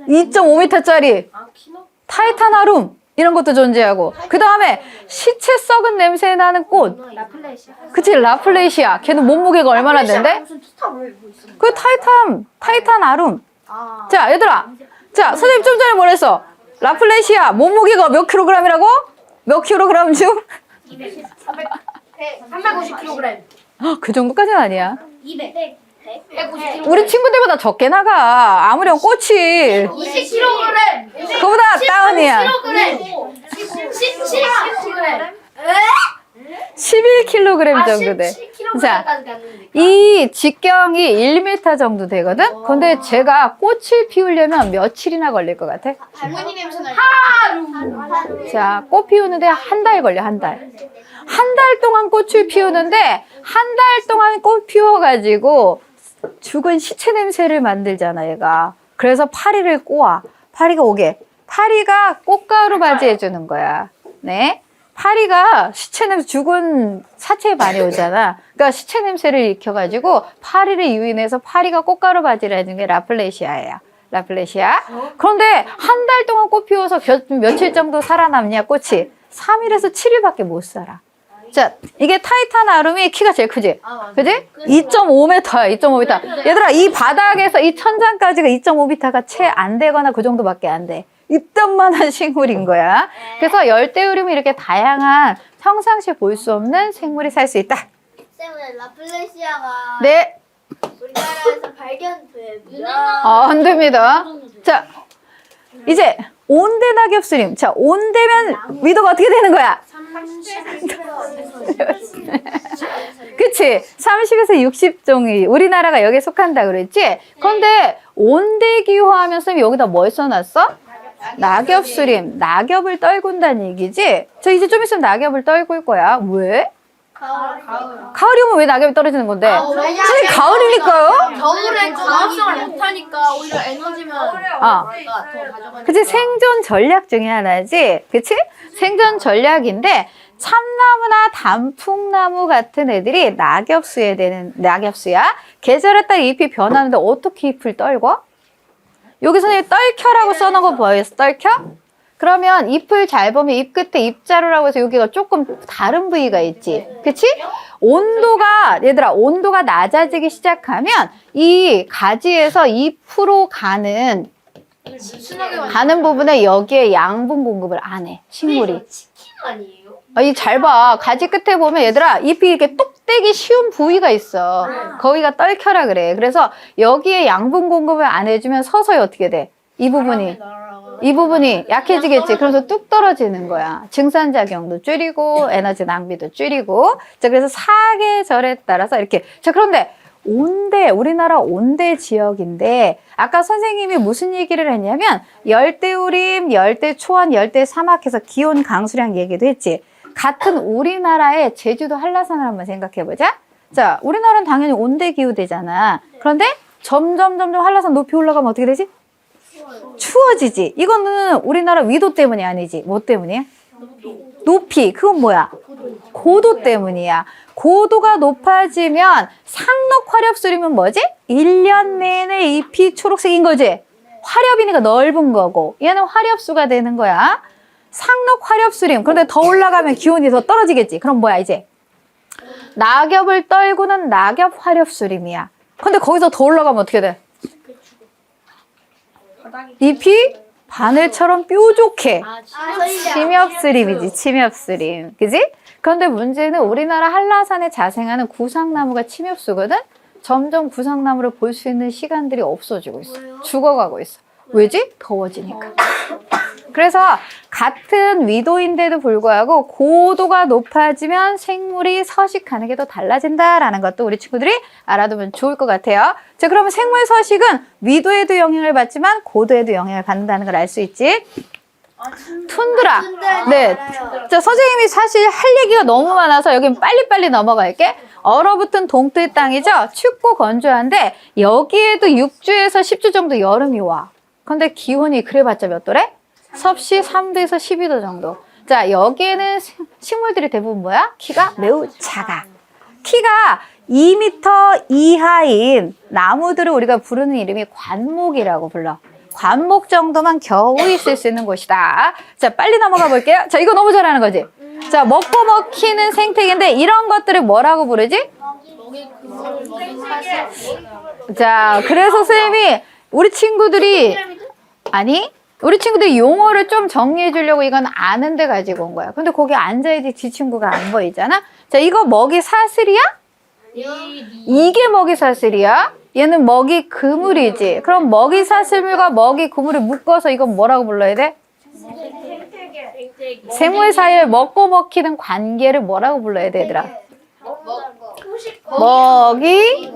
2.5m짜리 타이타나룸 이런 것도 존재하고, 그 다음에 시체 썩은 냄새 나는 꽃. 그치, 라플레시아. 걔는 몸무게가 얼마나 된대? 그 타이타나룸. 자, 얘들아. 자, 선생님 좀 전에 뭐랬어? 라플레시아 몸무게가 몇 킬로그램이라고? 몇 킬로그램 중? 350kg. 그 정도까지는 아니야. 200. 190kg. 우리 친구들보다 적게 나가. 아무렴 꽃이. 20kg. 그거보다 다운이야. 17kg. 11kg 정도 돼. 자, 이 직경이 1m 정도 되거든? 근데 제가 꽃을 피우려면 며칠이나 걸릴 것 같아? 할머니 냄새 날 하루. 자, 꽃 피우는데 한 달 걸려, 한 달. 한 달 동안 꽃을 피우는데, 한 달 동안 꽃 피워가지고 죽은 시체 냄새를 만들잖아, 얘가. 그래서 파리를 꼬아. 파리가 오게. 파리가 꽃가루 바지 해주는 거야. 네. 파리가 시체 냄새, 죽은 사체에 많이 오잖아. 그러니까 시체 냄새를 일으켜가지고 파리를 유인해서 파리가 꽃가루 바지를 해주는 게 라플레시아예요. 라플레시아. 그런데 한 달 동안 꽃 피워서 며칠 정도 살아남냐, 꽃이? 3일에서 7일밖에 못 살아. 자, 이게 타이타나룸이 키가 제일 크지? 그지? 2.5m야, 2.5m. 얘들아, 이 바닥에서 이 천장까지가 2.5m가 채 안 되거나 그 정도밖에 안 돼. 입단만한 식물인 거야. 그래서 열대우림은 이렇게 다양한 평상시에 볼 수 없는 생물이 살 수 있다. 쌤은 라플레시아가 네. 우리나라에서 발견돼요. 안 됩니다. 자, 이제 온대 낙엽수림. 자, 온대면 위도가 어떻게 되는 거야? 그치? 30에서 60종이 우리나라가 여기에 속한다 그랬지? 그런데 온대기후 하면 쌤이 여기다 뭘 써놨어? 낙엽수림. 낙엽을 떨군다는 얘기지? 저 이제 좀 있으면 낙엽을 떨굴 거야. 왜? 가을이 오면 왜 낙엽이 떨어지는 건데? 사실 가을이니까요? 겨울에 좀 활성을 못하니까 오히려 에너지만 더 가져가니까. 그치? 생존 전략 중에 하나지? 그치? 생존 전략인데 참나무나 단풍나무 같은 애들이 낙엽수야. 계절에 따라 잎이 변하는데 어떻게 잎을 떨궈? 여기 선생님이 떨켜라고 써놓은 거 보였어? 떨켜? 그러면 잎을 잘 보면 잎 끝에 잎자루라고 해서 여기가 조금 다른 부위가 있지. 그치? 얘들아, 온도가 낮아지기 시작하면 이 가지에서 잎으로 가는 부분에 여기에 양분 공급을 안 해. 식물이. 치킨 아니에요? 잘 봐. 가지 끝에 보면 얘들아, 잎이 이렇게 똑 떼기 쉬운 부위가 있어. 거기가 떨켜라 그래. 그래서 여기에 양분 공급을 안 해주면 서서히 어떻게 돼? 이 부분이 약해지겠지. 그래서 뚝 떨어지는 거야. 증산작용도 줄이고 에너지 낭비도 줄이고. 자, 그래서 사계절에 따라서 이렇게. 자, 그런데 우리나라 온대 지역인데 아까 선생님이 무슨 얘기를 했냐면 열대우림, 열대초원, 열대사막해서 기온 강수량 얘기도 했지. 같은 우리나라의 제주도 한라산을 한번 생각해보자. 자, 우리나라는 당연히 온대기후대잖아. 그런데 점점 한라산 높이 올라가면 어떻게 되지? 추워지지. 이거는 우리나라 위도 때문이 아니지. 뭐 때문이야? 높이. 그건 뭐야? 고도 때문이야. 고도가 높아지면 상록 화렵수림은 뭐지? 1년 내내 잎이 초록색인 거지. 화렵이니까 넓은 거고 얘는 화렵수가 되는 거야. 상록 화렵수림. 그런데 더 올라가면 기온이 더 떨어지겠지. 그럼 뭐야 이제? 낙엽을 떨구는 낙엽 화렵수림이야. 근데 거기서 더 올라가면 어떻게 돼? 잎이 바늘처럼 뾰족해. 침엽수림이지, 침엽수림. 그지? 그런데 문제는 우리나라 한라산에 자생하는 구상나무가 침엽수거든? 점점 구상나무를 볼 수 있는 시간들이 없어지고 있어. 죽어가고 있어. 왜지? 더워지니까. 그래서 같은 위도인데도 불구하고 고도가 높아지면 생물이 서식하는 게 더 달라진다라는 것도 우리 친구들이 알아두면 좋을 것 같아요. 자, 그러면 생물 서식은 위도에도 영향을 받지만 고도에도 영향을 받는다는 걸 알 수 있지. 툰드라. 네. 자, 선생님이 사실 할 얘기가 너무 많아서 여긴 빨리빨리 넘어갈게. 얼어붙은 동토의 땅이죠. 춥고 건조한데 여기에도 6주에서 10주 정도 여름이 와. 근데 기온이 그래봤자 몇 도래? 섭씨 3도에서 12도 정도. 자, 여기에는 식물들이 대부분 뭐야? 키가 매우 작아. 키가 2m 이하인 나무들을 우리가 부르는 이름이 관목이라고 불러. 관목 정도만 겨우 있을 수 있는 곳이다. 자, 빨리 넘어가 볼게요. 자, 이거 너무 잘하는 거지? 자, 먹고 먹히는 생태계인데 이런 것들을 뭐라고 부르지? 자, 그래서 쌤이 우리 친구들이 용어를 좀 정리해 주려고 이건 아는데 가지고 온 거야. 근데 거기 앉아야지 지 친구가 안 보이잖아. 자, 이거 먹이 사슬이야? 이게 먹이 사슬이야? 얘는 먹이 그물이지. 그럼 먹이 사슬물과 먹이 그물을 묶어서 이건 뭐라고 불러야 돼? 생물 사이에 먹고 먹히는 관계를 뭐라고 불러야 돼, 얘들아? 먹이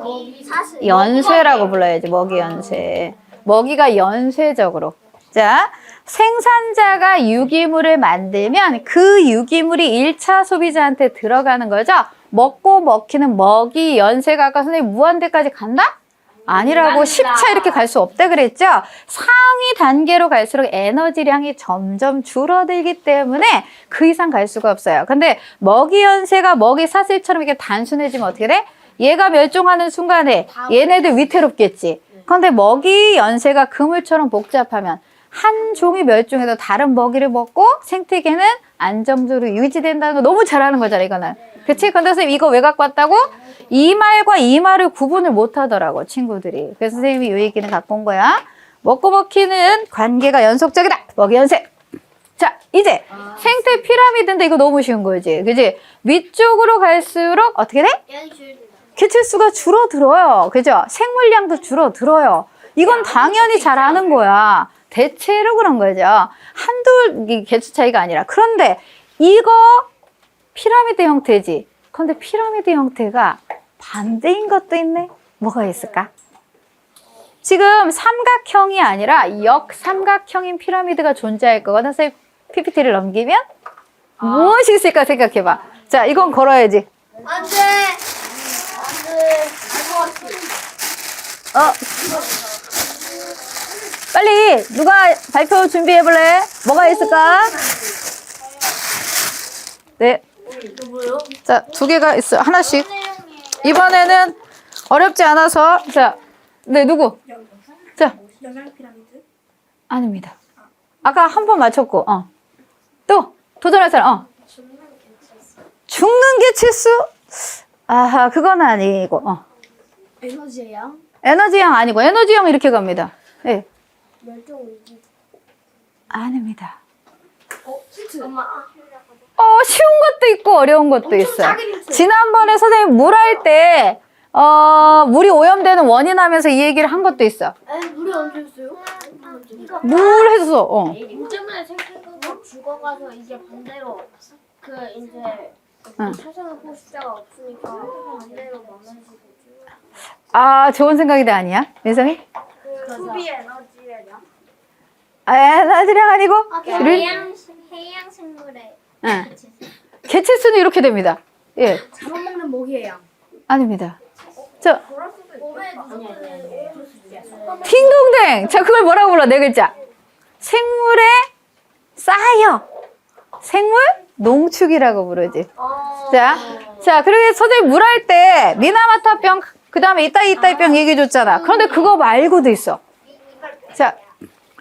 연쇄라고 불러야지. 먹이 연쇄. 먹이가 연쇄적으로. 자, 생산자가 유기물을 만들면 그 유기물이 1차 소비자한테 들어가는 거죠. 먹고 먹히는 먹이 연쇄가 아까 선생님 무한대까지 간다? 아니라고 10차 이렇게 갈 수 없다 그랬죠. 상위 단계로 갈수록 에너지량이 점점 줄어들기 때문에 그 이상 갈 수가 없어요. 근데 먹이 연쇄가 먹이 사슬처럼 이렇게 단순해지면 어떻게 돼? 얘가 멸종하는 순간에 얘네들 위태롭겠지. 그런데 먹이 연쇄가 그물처럼 복잡하면 한 종이 멸종해도 다른 먹이를 먹고 생태계는 안정적으로 유지된다는 거 너무 잘하는 거잖아, 이거는. 그치? 근데 선생님 이거 왜 갖고 왔다고? 이 말과 이 말을 구분을 못 하더라고, 친구들이. 그래서 선생님이 이 얘기는 갖고 온 거야. 먹고 먹히는 관계가 연속적이다. 먹이연생. 자, 이제 생태 피라미드인데 이거 너무 쉬운 거지. 그지? 위쪽으로 갈수록 어떻게 돼? 양이 줄어든다. 개체수가 줄어들어요. 그죠? 생물량도 줄어들어요. 이건 당연히 잘 아는 거야. 대체로 그런 거죠. 한두 개수 차이가 아니라. 그런데 이거 피라미드 형태지. 그런데 피라미드 형태가 반대인 것도 있네. 뭐가 있을까? 지금 삼각형이 아니라 역삼각형인 피라미드가 존재할 거거든. 선생님 PPT를 넘기면 무엇이 있을까 생각해봐. 자, 이건 걸어야지. 안 돼. 빨리 누가 발표 준비해볼래? 뭐가 있을까? 네. 자, 2개가 있어요. 하나씩. 이번에는 어렵지 않아서. 자, 네, 누구? 자. 영양 피라미드? 아닙니다. 아까 한 번 맞췄고, 또, 도전할 사람, 죽는 개체수? 아하, 그건 아니고, 에너지의 양? 에너지양 아니고, 에너지양 이렇게 갑니다. 예. 멸종 위기. 아닙니다. 엄마. 쉬운 것도 있고, 어려운 것도 있어요. 작은 힌트. 지난번에 선생님 물 할 때, 물이 오염되는 원인 하면서 이 얘기를 한 것도 있어. 물이 언제 있어요? 물 했어, 물 때문에 생태계가 죽어가서 이제 반대로 그 이제 응. 사생활 포식자가 없으니까 반대로 많아지고 아, 좋은 생각이다, 아니야? 민성이? 그 소비 에너지의 양? 에너지량 아니고? 해양 생물의 응. 개체수는 이렇게 됩니다. 예. 잡아먹는 먹이의 양. 아닙니다. 자, 몸에 딩동댕! 자, 그걸 뭐라고 불러? 4글자. 생물에 쌓여. 생물 농축이라고 부르지. 자, 그러게 선생님 물 할 때 미나마타병, 그 다음에 이따이병 얘기해줬잖아. 그런데 그거 말고도 있어. 자,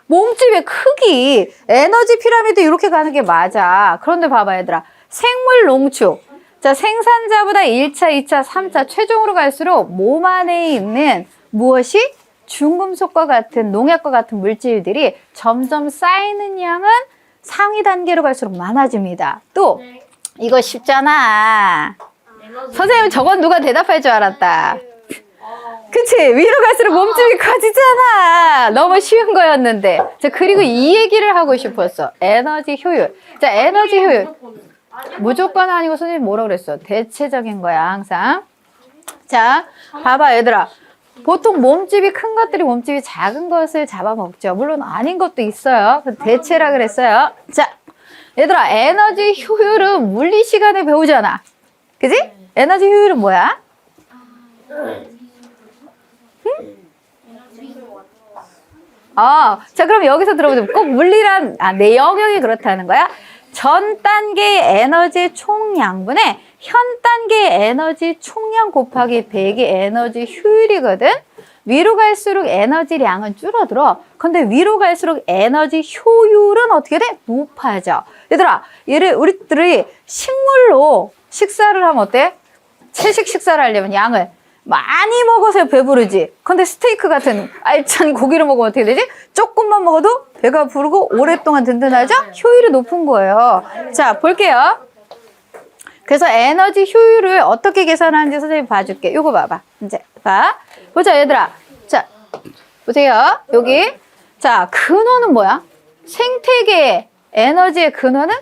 몸집의 크기, 에너지 피라미드 이렇게 가는 게 맞아. 그런데 봐봐, 얘들아. 생물 농축. 자, 생산자보다 1차, 2차, 3차 최종으로 갈수록 몸 안에 있는 무엇이? 중금속과 같은 농약과 같은 물질들이 점점 쌓이는 양은 상위 단계로 갈수록 많아집니다. 또 이거 쉽잖아. 선생님 저건 누가 대답할 줄 알았다. 그치? 위로 갈수록 몸집이 커지잖아. 너무 쉬운 거였는데. 자, 그리고 이 얘기를 하고 싶었어. 에너지 효율. 자, 에너지 효율. 무조건 아니고 선생님 뭐라 그랬어? 대체적인 거야, 항상. 자, 봐봐, 얘들아. 보통 몸집이 큰 것들이 몸집이 작은 것을 잡아먹죠. 물론 아닌 것도 있어요. 대체라 그랬어요. 자, 얘들아, 에너지 효율은 물리 시간에 배우잖아. 그지? 에너지 효율은 뭐야? 자, 그럼 여기서 들어보자. 꼭 물리란, 내 영역이 그렇다는 거야? 전 단계의 에너지 총양분의 현 단계의 에너지 총량 곱하기 100이 에너지 효율이거든? 위로 갈수록 에너지량은 줄어들어. 근데 위로 갈수록 에너지 효율은 어떻게 돼? 높아져. 얘들아, 우리들이 식물로 식사를 하면 어때? 채식 식사를 하려면 양을 많이 먹어서 배부르지. 근데 스테이크 같은 알찬 고기를 먹으면 어떻게 되지? 조금만 먹어도 배가 부르고 오랫동안 든든하죠? 효율이 높은 거예요. 자, 볼게요. 그래서 에너지 효율을 어떻게 계산하는지 선생님 봐줄게. 요거 봐봐. 이제 봐. 보자, 얘들아. 자, 보세요. 여기. 자, 근원은 뭐야? 생태계의 에너지의 근원은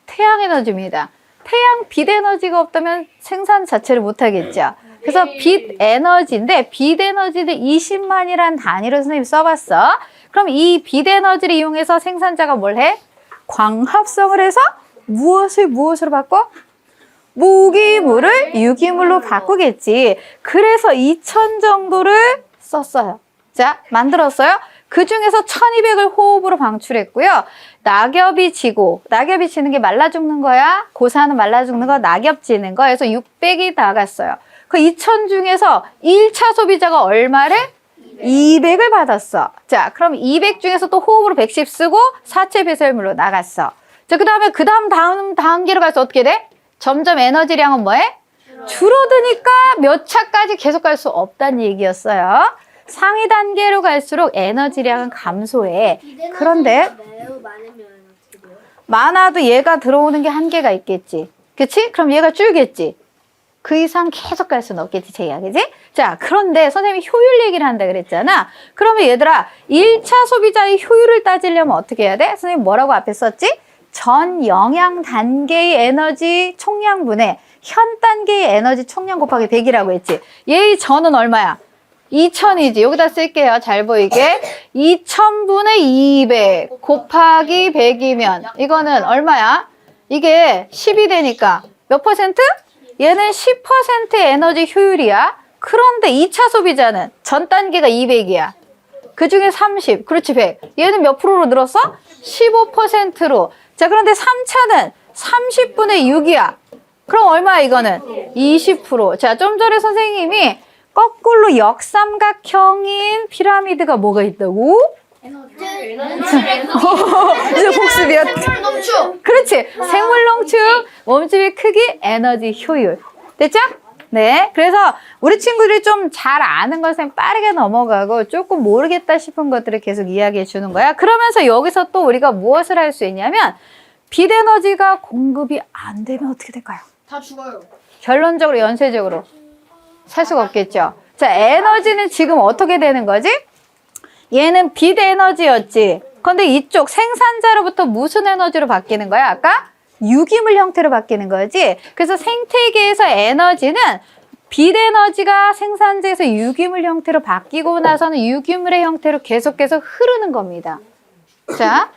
태양 에너지입니다. 태양 빛 에너지가 없다면 생산 자체를 못하겠죠. 그래서 빛 에너지인데 빛 에너지를 20만이라는 단위로 선생님이 써봤어. 그럼 이 빛 에너지를 이용해서 생산자가 뭘 해? 광합성을 해서 무엇으로 바꿔? 무기물을 유기물로 바꾸겠지. 그래서 2000 정도를 썼어요. 자, 만들었어요. 그 중에서 1200을 호흡으로 방출했고요. 낙엽이 지고, 낙엽이 지는 게 말라 죽는 거야. 고사는 말라 죽는 거, 낙엽 지는 거. 그래서 600이 나갔어요. 그 2000 중에서 1차 소비자가 얼마를? 200을 받았어. 자, 그럼 200 중에서 또 호흡으로 110 쓰고 사체 배설물로 나갔어. 자, 그 다음 단계로 가서 어떻게 돼? 점점 에너지량은 뭐해? 줄어드니까 몇 차까지 계속 갈 수 없다는 얘기였어요. 상위 단계로 갈수록 에너지량은 감소해. 그런데 매우 많으면 어떻게 돼요? 많아도 얘가 들어오는 게 한계가 있겠지. 그치? 그럼 얘가 줄겠지. 그 이상 계속 갈 수는 없겠지, 제야, 그지? 자, 그런데 선생님이 효율 얘기를 한다 그랬잖아. 그러면 얘들아, 1차 소비자의 효율을 따지려면 어떻게 해야 돼? 선생님 뭐라고 앞에 썼지? 전 영양 단계의 에너지 총량분의 현 단계의 에너지 총량 곱하기 100이라고 했지. 얘의 전은 얼마야? 2000이지. 여기다 쓸게요. 잘 보이게. 2000분의 200 곱하기 100이면 이거는 얼마야? 이게 10이 되니까 몇 퍼센트? 얘는 10%의 에너지 효율이야. 그런데 2차 소비자는 전 단계가 200이야. 그 중에 30, 그렇지 100. 얘는 몇 프로로 늘었어? 15%로. 자, 그런데 3차는 30분의 6이야. 그럼 얼마야 이거는? 20%. 자, 좀 전에 선생님이 거꾸로 역삼각형인 피라미드가 뭐가 있다고? 이제 복습이야. 그렇지. 생물 농축, 몸집의 크기, 에너지 효율. 됐죠? 네. 그래서 우리 친구들이 좀 잘 아는 것은 빠르게 넘어가고 조금 모르겠다 싶은 것들을 계속 이야기해 주는 거야. 그러면서 여기서 또 우리가 무엇을 할 수 있냐면 빛 에너지가 공급이 안 되면 어떻게 될까요? 다 죽어요. 결론적으로 연쇄적으로 살 수가 없겠죠. 자, 에너지는 지금 어떻게 되는 거지? 얘는 빛 에너지였지. 근데 이쪽 생산자로부터 무슨 에너지로 바뀌는 거야? 아까 유기물 형태로 바뀌는 거지. 그래서 생태계에서 에너지는 빛 에너지가 생산자에서 유기물 형태로 바뀌고 나서는 유기물의 형태로 계속해서 흐르는 겁니다. 자,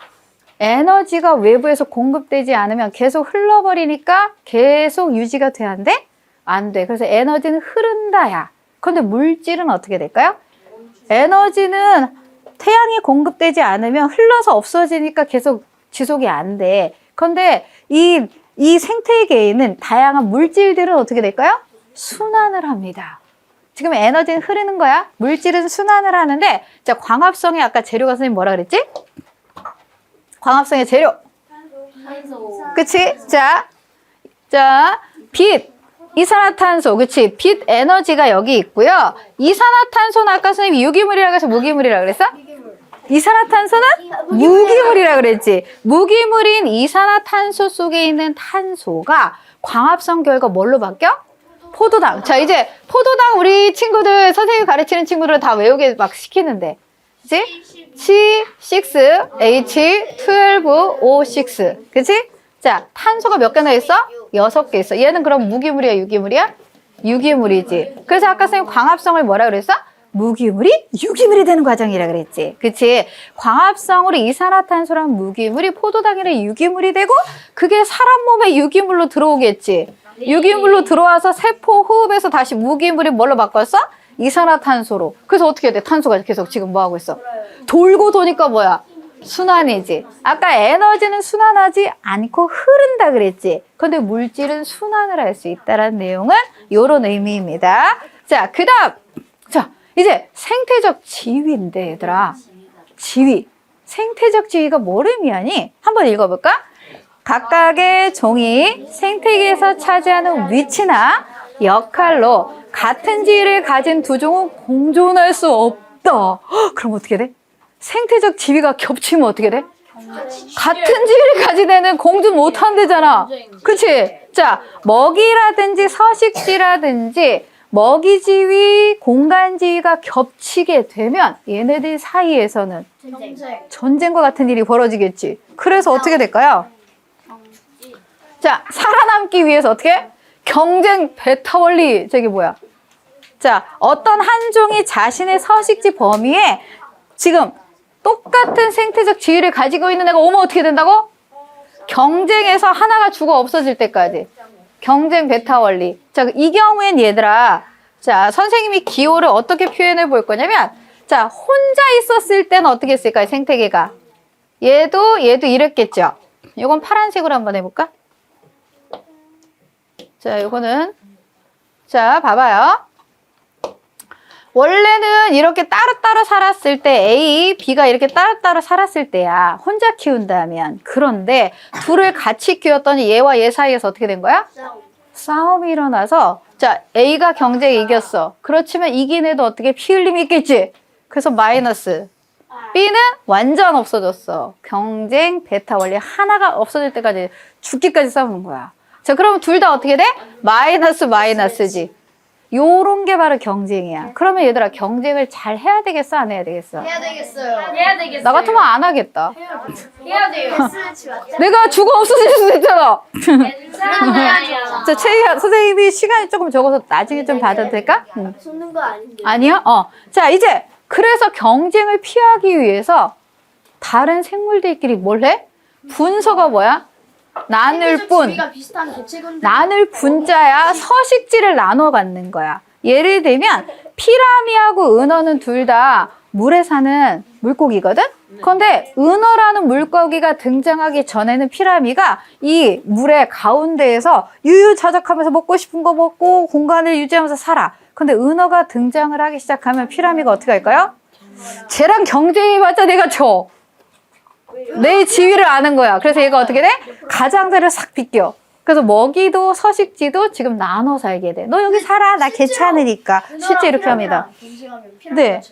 에너지가 외부에서 공급되지 않으면 계속 흘러버리니까 계속 유지가 돼야 안 돼? 안 돼. 그래서 에너지는 흐른다야. 그런데 물질은 어떻게 될까요? 에너지는 태양이 공급되지 않으면 흘러서 없어지니까 계속 지속이 안 돼. 그런데 이 생태계에는 다양한 물질들은 어떻게 될까요? 순환을 합니다. 지금 에너지는 흐르는 거야. 물질은 순환을 하는데, 자, 광합성의 아까 재료가 선생님 뭐라 그랬지? 광합성의 재료. 그치? 자, 빛. 이산화탄소, 그치? 빛 에너지가 여기 있고요. 이산화탄소는 아까 선생님이 유기물이라고 해서 무기물이라고 그랬어? 이산화탄소는 무기물이라고 그랬지. 무기물인 이산화탄소 속에 있는 탄소가 광합성 결과 뭘로 바뀌어? 포도당. 자, 이제 포도당 우리 친구들, 선생님이 가르치는 친구들은 다 외우게 막 시키는데. 그치? C6H12O6. 그치? 자, 탄소가 몇 개나 있어? 6개 있어. 얘는 그럼 무기물이야, 유기물이야? 유기물이지. 그래서 아까 선생님 광합성을 뭐라 그랬어? 무기물이 유기물이 되는 과정이라 그랬지. 그치? 광합성으로 이산화탄소란 무기물이 포도당이란 유기물이 되고 그게 사람 몸에 유기물로 들어오겠지. 유기물로 들어와서 세포 호흡에서 다시 무기물이 뭘로 바꿨어? 이산화탄소로. 그래서 어떻게 돼? 탄소가 계속 지금 뭐 하고 있어? 돌고 도니까 뭐야? 순환이지. 아까 에너지는 순환하지 않고 흐른다 그랬지. 근데 물질은 순환을 할 수 있다는 내용은 이런 의미입니다. 자, 그 다음. 자, 이제 생태적 지위인데, 얘들아. 지위. 생태적 지위가 뭘 의미하니? 한번 읽어볼까? 각각의 종이 생태계에서 차지하는 위치나 역할로 같은 지위를 가진 두 종은 공존할 수 없다. 헉, 그럼 어떻게 돼? 생태적 지위가 겹치면 어떻게 돼? 같은 지위를 가진 애는 공존 못 한대잖아. 그치? 자, 먹이라든지 서식지라든지 먹이 지위, 공간 지위가 겹치게 되면 얘네들 사이에서는 전쟁과 같은 일이 벌어지겠지. 그래서 어떻게 될까요? 자, 살아남기 위해서 어떻게? 경쟁 베타 원리. 저기 뭐야? 자, 어떤 한 종이 자신의 서식지 범위에 지금 똑같은 생태적 지위를 가지고 있는 애가 오면 어떻게 된다고? 경쟁에서 하나가 죽어 없어질 때까지. 경쟁 베타 원리. 자, 이 경우엔 얘들아, 자, 선생님이 기호를 어떻게 표현해 볼 거냐면, 자, 혼자 있었을 때는 어떻게 했을까요? 생태계가. 얘도 이랬겠죠. 이건 파란색으로 한번 해볼까? 자, 요거는, 자, 봐봐요. 원래는 이렇게 따로따로 살았을 때 A, B가 이렇게 따로따로 살았을 때야. 혼자 키운다면. 그런데 둘을 같이 키웠더니 얘와 얘 사이에서 어떻게 된 거야? 싸움이 일어나서 자 A가 경쟁에 이겼어. 그렇지만 이긴 애도 어떻게 피 흘림이 있겠지. 그래서 마이너스. B는 완전 없어졌어. 경쟁 베타 원리 하나가 없어질 때까지 죽기까지 싸우는 거야. 자 그러면 둘 다 어떻게 돼? 마이너스 마이너스지. 요런 게 바로 경쟁이야. 그러면 얘들아 경쟁을 잘 해야 되겠어 안 해야 되겠어? 해야 되겠어요. 해야 되겠어요. 나 같으면 안 하겠다. 해야 돼요. 내가 죽어 없어질 수도 있잖아. 아니야. 자, 최희야 선생님이 시간이 조금 적어서 나중에 좀 받아도 될까? 응. 속는 거 아닌데. 아니요? 자, 이제 그래서 경쟁을 피하기 위해서 다른 생물들끼리 뭘 해? 분서가 뭐야? 나눌 뿐. 우리가 비슷한 개체군들. 나눌 분자야 서식지를 나눠 갖는 거야. 예를 들면 피라미하고 은어는 둘 다 물에 사는 물고기거든? 그런데 은어라는 물고기가 등장하기 전에는 피라미가 이 물의 가운데에서 유유자적하면서 먹고 싶은 거 먹고 공간을 유지하면서 살아. 근데 은어가 등장을 하기 시작하면 피라미가 어떻게 할까요? 쟤랑 경쟁해봤자 내가 져. 내 지위를 아는 거야. 그래서 얘가 어떻게 돼? 가장자리를 싹 비껴. 그래서 먹이도 서식지도 지금 나눠 살게 돼. 너 여기 살아. 나 괜찮으니까. 실제 이렇게 합니다. 네.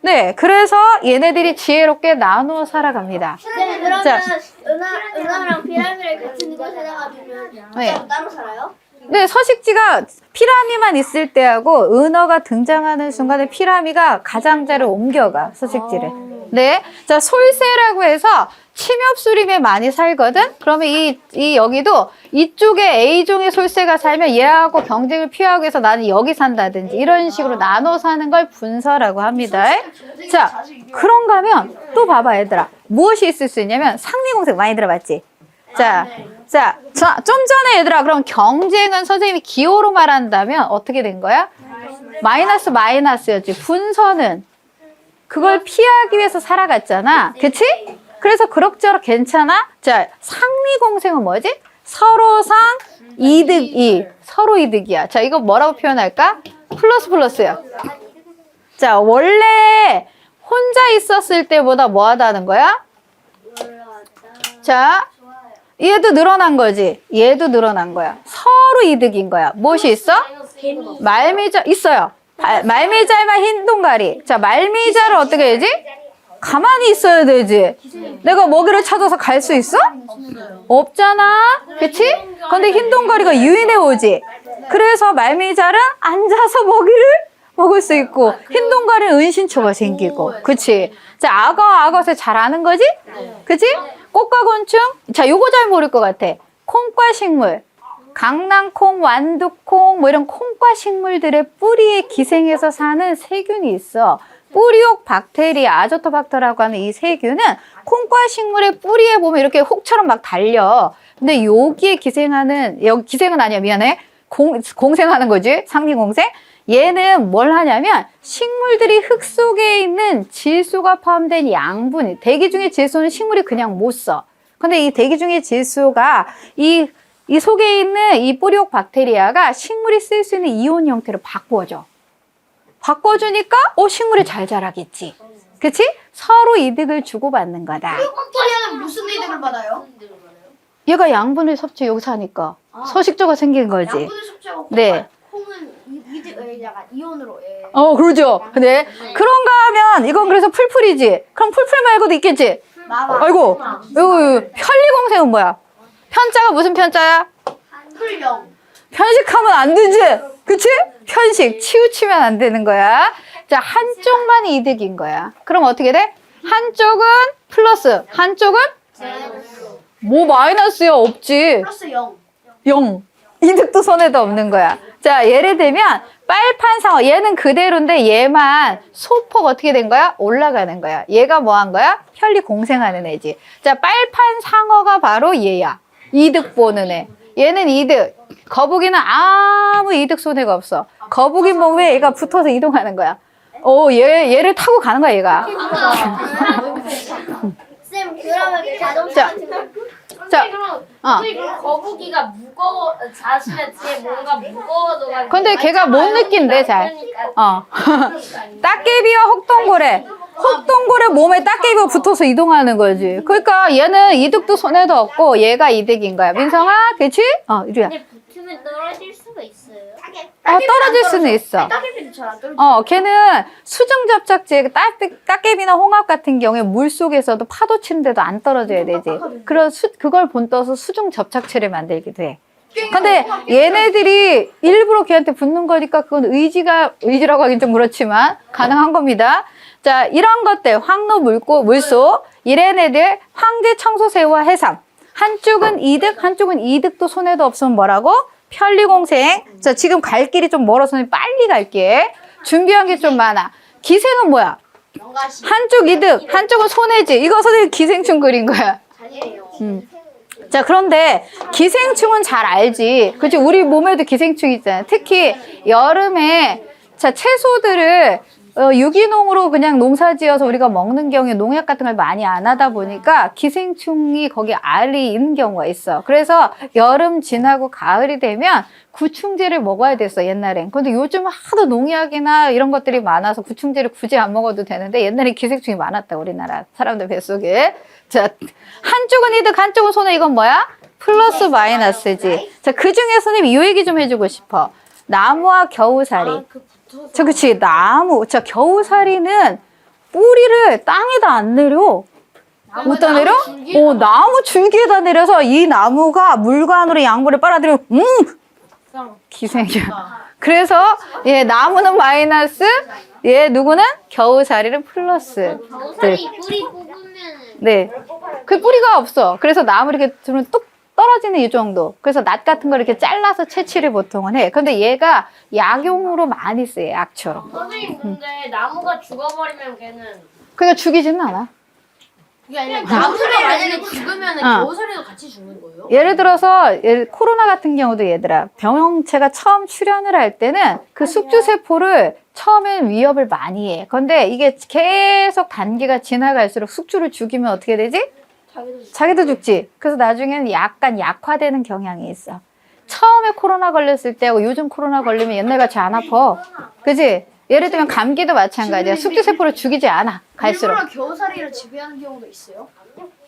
네. 그래서 얘네들이 지혜롭게 나누어 살아갑니다. 네, 그러면 자. 은하랑 피라미를 같은 곳에다가 두면 네. 따로 살아요? 네, 서식지가 피라미만 있을 때하고 은어가 등장하는 순간에 피라미가 가장자를 옮겨가, 서식지를. 네. 자, 솔새라고 해서 침엽수림에 많이 살거든? 그러면 여기도 이쪽에 A종의 솔새가 살면 얘하고 경쟁을 피하기 위해서 나는 여기 산다든지 이런 식으로 나눠 사는 걸 분서라고 합니다. 자, 그런가 하면 또 봐봐, 얘들아. 무엇이 있을 수 있냐면 상미공색 많이 들어봤지? 자, 좀 전에 얘들아, 그럼 경쟁은 선생님이 기호로 말한다면 어떻게 된 거야? 마이너스 마이너스였지. 분서는 그걸 피하기 위해서 살아갔잖아. 그치? 그래서 그럭저럭 괜찮아? 자, 상미공생은 뭐지? 서로상 이득이. 서로 이득이야. 자, 이거 뭐라고 표현할까? 플러스 플러스야. 자, 원래 혼자 있었을 때보다 뭐 하다는 거야? 자, 얘도 늘어난 거지. 얘도 늘어난 거야. 서로 이득인 거야. 무엇이 있어? 말미잘 있어요. 말미잘만 흰 동가리. 자, 말미잘을 어떻게 해야지? 가만히 있어야 되지. 내가 먹이를 찾아서 갈 수 있어? 없잖아. 그치? 근데 흰 동가리가 유인해 오지. 그래서 말미잘은 앉아서 먹이를 먹을 수 있고 흰 동가리는 은신처가 생기고. 그치? 자, 악어새 잘 아는 거지? 그치? 꽃과 곤충? 자, 요거 잘 모를 것 같아. 콩과 식물. 강낭콩, 완두콩, 뭐 이런 콩과 식물들의 뿌리에 기생해서 사는 세균이 있어. 뿌리옥 박테리아, 아조토박터라고 하는 이 세균은 콩과 식물의 뿌리에 보면 이렇게 혹처럼 막 달려. 근데 여기에 여기 기생은 아니야, 미안해. 공생하는 거지, 상미공생. 얘는 뭘 하냐면 식물들이 흙 속에 있는 질소가 포함된 양분, 대기 중의 질소는 식물이 그냥 못 써. 근데 이 대기 중의 질소가 이 속에 있는 이 뿌리옥 박테리아가 식물이 쓸 수 있는 이온 형태로 바꿔줘. 바꿔주니까 식물이 잘 자라겠지. 그치? 서로 이득을 주고받는 거다. 박테리아는 무슨 이득을 받아요? 얘가 양분을 섭취 여기서 하니까 서식조가 생긴 거지. 양분을 섭취하고 네. 콩은 약간 이온으로. 그러죠. 근데 그런가 하면 이건 그래서 풀풀이지. 그럼 풀풀 말고도 있겠지. 아이고, 편리공생은 뭐야? 편자가 무슨 편자야? 풀영. 편식하면 안 되지. 그치? 편식, 치우치면 안 되는 거야. 자, 한쪽만 이득인 거야. 그럼 어떻게 돼? 한쪽은 플러스, 한쪽은 뭐 마이너스야? 없지. 플러스 0. 0. 이득도 손해도 없는 거야. 자, 예를 들면 빨판상어, 얘는 그대로인데 얘만 소폭 어떻게 된 거야? 올라가는 거야. 얘가 뭐 한 거야? 편리공생하는 애지. 자, 빨판상어가 바로 얘야. 이득 보는 애. 얘는 이득. 거북이는 아무 이득 손해가 없어. 거북이 몸에 얘가 붙어서 이동하는 거야. 얘를 타고 가는 거야, 얘가. 쌤, 그러면 자동차 같은 거. 자, 그럼 거북이가 자신의 뒤에 뭔가 무거워져가지고. 근데 걔가 못 느낀대, 잘. 따개비와 혹동고래 몸에 따개비가 붙어서 이동하는 거지. 그러니까 얘는 이득도 손해도 없고 얘가 이득인 거야. 민성아, 그치? 이리야. 근데 붙은 그러면 떨어질 수가 있어요. 떨어질 수는 있어. 따개비도 잘 안 떨어져. 걔는 수중 접착제, 따개비나 홍합 같은 경우에 물 속에서도 파도 치는데도 안 떨어져야 되지. 그걸 본떠서 수중 접착체를 만들기도 해. 근데 얘네들이 일부러 걔한테 붙는 거니까 그건 의지라고 하긴 좀 그렇지만 가능한 겁니다. 자, 이런 것들, 황로, 물소, 이런 애들, 황제, 청소새우와 해삼. 한쪽은 이득, 한쪽은 이득도 손해도 없으면 뭐라고? 편리공생. 자, 지금 갈 길이 좀 멀어서 빨리 갈게. 준비한 게 좀 많아. 기생은 뭐야? 한쪽 이득, 한쪽은 손해지. 이거 선생님 기생충 그린 거야. 자, 그런데 기생충은 잘 알지. 그치? 우리 몸에도 기생충이 있잖아. 특히 여름에 자, 채소들을 유기농으로 그냥 농사지어서 우리가 먹는 경우에 농약 같은 걸 많이 안 하다 보니까 기생충이 거기 알이 있는 경우가 있어. 그래서 여름 지나고 가을이 되면 구충제를 먹어야 됐어, 옛날엔. 근데 요즘 하도 농약이나 이런 것들이 많아서 구충제를 굳이 안 먹어도 되는데 옛날에 기생충이 많았다, 우리나라 사람들 뱃속에. 자, 한쪽은 이득, 한쪽은 손해. 이건 뭐야? 플러스 마이너스지. 자, 그 중에 선생님이 이 얘기 좀 해주고 싶어. 나무와 겨우살이. 그치, 나무. 자, 겨우살이는 뿌리를 땅에다 안 내려. 어디다 내려? 나무 줄기에다 내려서 이 나무가 물관으로 양분을 빨아들이면, 기생이야. 그래서, 나무는 마이너스, 누구는? 겨우살이는 플러스. 겨우살이 뿌리 뽑으면 네. 그 뿌리가 없어. 그래서 나무 이렇게 들으면 뚝 떨어지는 이 정도. 그래서 낫 같은 걸 이렇게 잘라서 채취를 보통은 해. 근데 얘가 약용으로 많이 쓰여, 약처럼. 선생님 근데 나무가 죽어버리면 걔는 그러니까 죽이지는 않아. 그게 아니라 나무가 만약에 죽으면 겨우살이도 같이 죽는 거예요? 예를 들어서 코로나 같은 경우도 얘들아, 병원체가 처음 출현을 할 때는 그 숙주세포를 처음엔 위협을 많이 해. 근데 이게 계속 단계가 지나갈수록 숙주를 죽이면 어떻게 되지? 자기도 죽지. 그래서 나중에는 약간 약화되는 경향이 있어. 처음에 코로나 걸렸을 때하고 요즘 코로나 걸리면 옛날같이 안 아파. 그지? 예를 들면 감기도 마찬가지야. 숙주세포를 죽이지 않아, 갈수록. 일부러 겨우살이를 지배하는 경우도 있어요?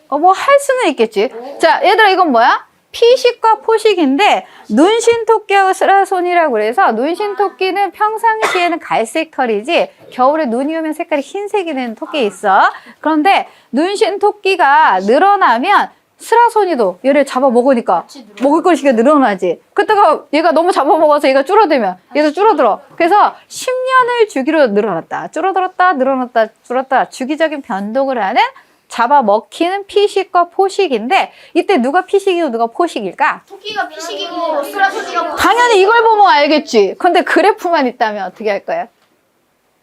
뭐 할 수는 있겠지. 자, 얘들아, 이건 뭐야? 피식과 포식인데 눈신토끼하고 스라손이라고 그래서 눈신토끼는 평상시에는 갈색 털이지 겨울에 눈이 오면 색깔이 흰색이 되는 토끼 있어. 그런데 눈신토끼가 늘어나면 스라손이도 얘를 잡아먹으니까 먹을 것이 늘어나지. 그때가 얘가 너무 잡아먹어서 얘가 줄어들면 얘도 줄어들어. 그래서 10년을 주기로 늘어났다. 줄어들었다, 늘어났다, 줄었다. 주기적인 변동을 하는 잡아먹히는 피식과 포식인데 이때 누가 피식이고 누가 포식일까? 토끼가 피식이고 스라소니가 당연히 이걸 보면 알겠지. 근데 그래프만 있다면 어떻게 할 거야?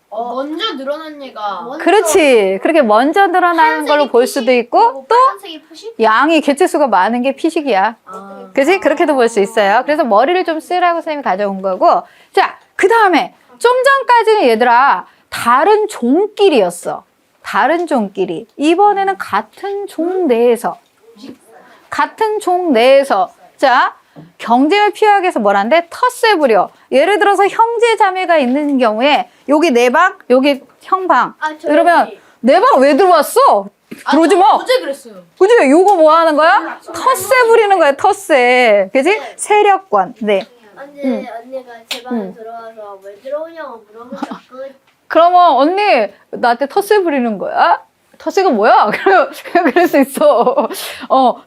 먼저 늘어난 얘가 그렇지. 그렇게 먼저 늘어나는 걸로 볼 수도 있고 또 파란색이 포식? 양이 개체수가 많은 게 피식이야. 그지? 그렇게도 볼 수 있어요. 그래서 머리를 좀 쓰라고 선생님이 가져온 거고. 자, 그 다음에 좀 전까지는 얘들아 다른 종끼리였어. 다른 종끼리. 이번에는 같은 종 내에서 자, 경쟁을 피하기 위해서 뭐란데? 텃세 부려. 예를 들어서 형제 자매가 있는 경우에 여기 내 방, 여기 형 방. 그러면 내 방 왜 들어왔어? 들어오지 마. 어제 그랬어요. 그지? 요거 뭐 하는 거야? 텃세 부리는 거야, 텃세. 그지? 세력권. 네. 언니가 제 방에 들어와서 왜 들어오냐고 물어보니까 그러면 언니 나한테 텃세 부리는 거야? 텃세가 뭐야? 그럴 수 있어.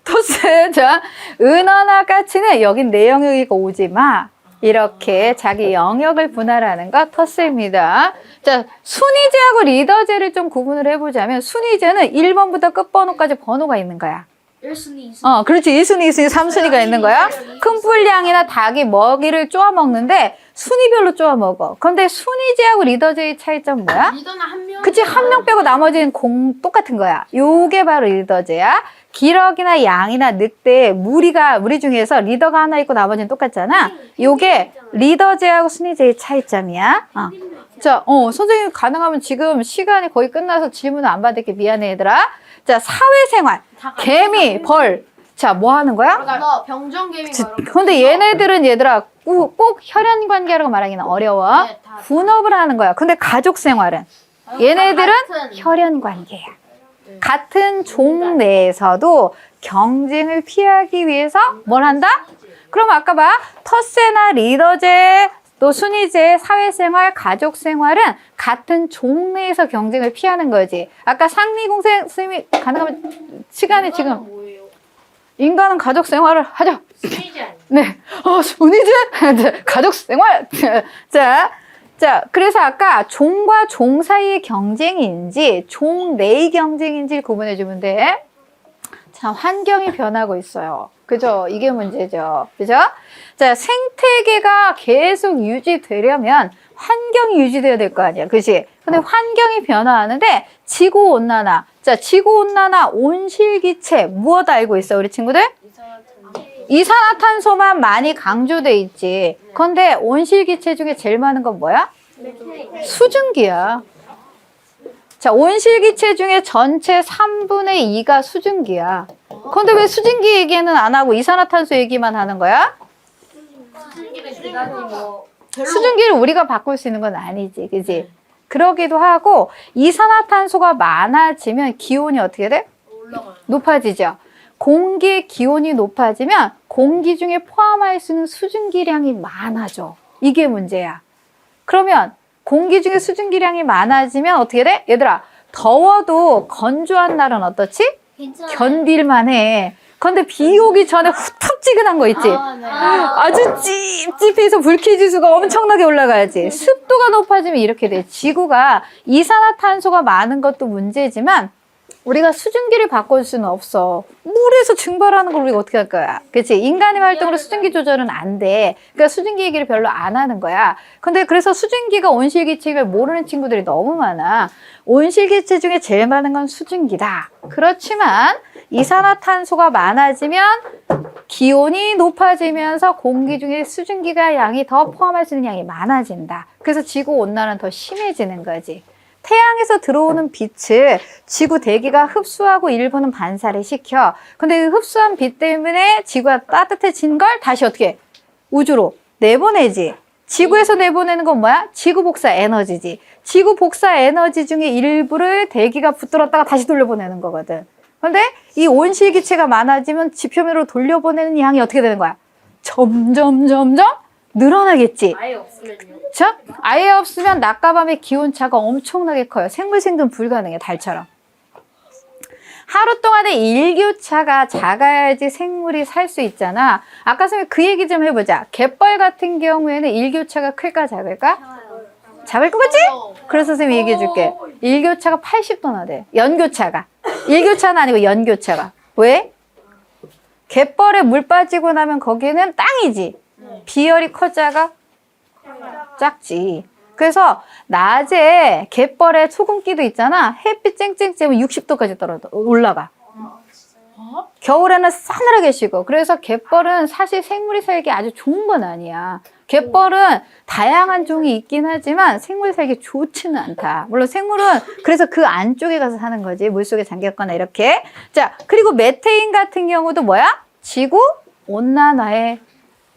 텃세. 자, 은어나 까치는 여긴 내 영역이고 오지 마. 이렇게 자기 영역을 분할하는 거 텃세입니다. 자, 순위제하고 리더제를 좀 구분을 해보자면 순위제는 1번부터 끝번호까지 번호가 있는 거야. 1순위, 2순위. 그렇지. 1순위, 2순위, 3순위가 있는 거야. 큰 뿔량이나 닭이 먹이를 쪼아 먹는데 순위별로 쪼아 먹어. 그런데 순위제하고 리더제의 차이점은 뭐야? 리더는 한 명. 그치. 한 명 빼고 나머지는 똑같은 거야. 요게 바로 리더제야. 기러기나 양이나 늑대, 무리 중에서 리더가 하나 있고 나머지는 똑같잖아. 요게 리더제하고 순위제의 차이점이야. 자, 선생님 가능하면 지금 시간이 거의 끝나서 질문을 안 받을게. 미안해, 얘들아. 자, 사회생활. 개미, 벌. 자, 뭐 하는 거야? 너 병정개미 근데 얘네들은 얘들아 꼭 혈연관계라고 말하기는 어려워. 네, 분업을 하는 거야. 근데 가족생활은 얘네들은 혈연관계야. 같은 종 내에서도 경쟁을 피하기 위해서 뭘 한다? 그럼 아까 봐. 텃새나 리더제, 또 순위제, 사회생활, 가족생활은 같은 종내에서 경쟁을 피하는 거지. 아까 상리공생 선생님이 가능하면 시간이 지금 뭐예요? 인간은 가족생활을 하죠. 순위제 아니에요? 네. 순위제? 가족생활. 자, 그래서 아까 종과 종 사이의 경쟁인지 종 내의 경쟁인지 구분해 주면 돼. 자, 환경이 변하고 있어요. 그죠? 이게 문제죠. 그죠? 자, 생태계가 계속 유지되려면 환경이 유지돼야 될 거 아니야. 그지? 근데 환경이 변화하는데 지구온난화. 자, 지구온난화, 온실기체, 무엇 알고 있어, 우리 친구들? 이산화탄소만 많이 강조돼 있지. 그런데 온실기체 중에 제일 많은 건 뭐야? 수증기야. 자, 온실기체 중에 전체 3분의 2가 수증기야. 그런데 왜 수증기 얘기는 안 하고 이산화탄소 얘기만 하는 거야? 수증기를 우리가 바꿀 수 있는 건 아니지. 그지? 그러기도 하고 이산화탄소가 많아지면 기온이 어떻게 돼? 올라가요. 높아지죠. 공기의 기온이 높아지면 공기 중에 포함할 수 있는 수증기량이 많아져. 이게 문제야. 그러면 공기 중에 수증기량이 많아지면 어떻게 돼? 얘들아, 더워도 건조한 날은 어떻지? 괜찮아. 견딜만 해. 그런데 비 오기 전에 후텁지근한 거 있지? 네. 아주 찝찝해서 불쾌지수가 엄청나게 올라가야지. 습도가 높아지면 이렇게 돼. 지구가 이산화탄소가 많은 것도 문제지만 우리가 수증기를 바꿀 수는 없어. 물에서 증발하는 걸 우리가 어떻게 할 거야? 그치? 인간의 활동으로 수증기 조절은 안 돼. 그러니까 수증기 얘기를 별로 안 하는 거야. 근데 그래서 수증기가 온실기체를 모르는 친구들이 너무 많아. 온실기체 중에 제일 많은 건 수증기다. 그렇지만 이산화탄소가 많아지면 기온이 높아지면서 공기 중에 수증기가 양이 더 포함할 수 있는 양이 많아진다. 그래서 지구온난화는 더 심해지는 거지. 태양에서 들어오는 빛을 지구 대기가 흡수하고 일부는 반사를 시켜. 근데 그 흡수한 빛 때문에 지구가 따뜻해진 걸 다시 어떻게 우주로 내보내지. 지구에서 내보내는 건 뭐야? 지구 복사 에너지지. 지구 복사 에너지 중에 일부를 대기가 붙들었다가 다시 돌려보내는 거거든. 그런데 이 온실기체가 많아지면 지표면으로 돌려보내는 양이 어떻게 되는 거야? 점점 늘어나겠지. 아예 없으면요? 자, 아예 없으면 낮과 밤의 기온차가 엄청나게 커요. 생물 생존 불가능해, 달처럼. 하루 동안의 일교차가 작아야지 생물이 살 수 있잖아. 아까 선생님 그 얘기 좀 해보자. 갯벌 같은 경우에는 일교차가 클까 작을까? 작을 것 같지? 그래서 선생님이 얘기해 줄게. 일교차가 80도나 돼. 연교차가. 일교차는 아니고 연교차가. 왜? 갯벌에 물 빠지고 나면 거기는 땅이지. 비열이 커 작아? 작지. 그래서 낮에 갯벌에 소금기도 있잖아. 햇빛 쨍쨍 쬐면 60도까지 올라가. 겨울에는 싸늘하게 식어. 그래서 갯벌은 사실 생물이 살기 아주 좋은 건 아니야. 갯벌은 다양한 종이 있긴 하지만 생물이 살기 좋지는 않다. 물론 생물은 그래서 그 안쪽에 가서 사는 거지. 물속에 잠겼거나 이렇게. 자, 그리고 메테인 같은 경우도 뭐야? 지구 온난화의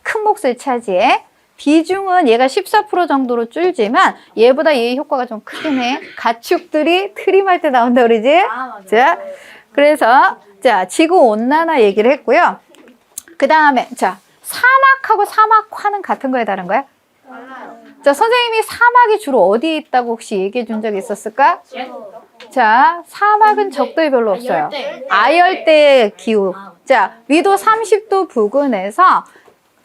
큰 몫을 차지해. 비중은 얘가 14% 정도로 줄지만 얘보다 얘의 효과가 좀 크긴 해. 가축들이 트림할 때 나온다 그러지? 자, 그래서 자, 지구 온난화 얘기를 했고요. 그 다음에 자, 사막하고 사막화는 같은 거에 다른 거야? 자, 선생님이 사막이 주로 어디에 있다고 혹시 얘기해 준 적이 있었을까? 자, 사막은 적도에 별로 없어요. 아열대의 기후. 자, 위도 30도 부근에서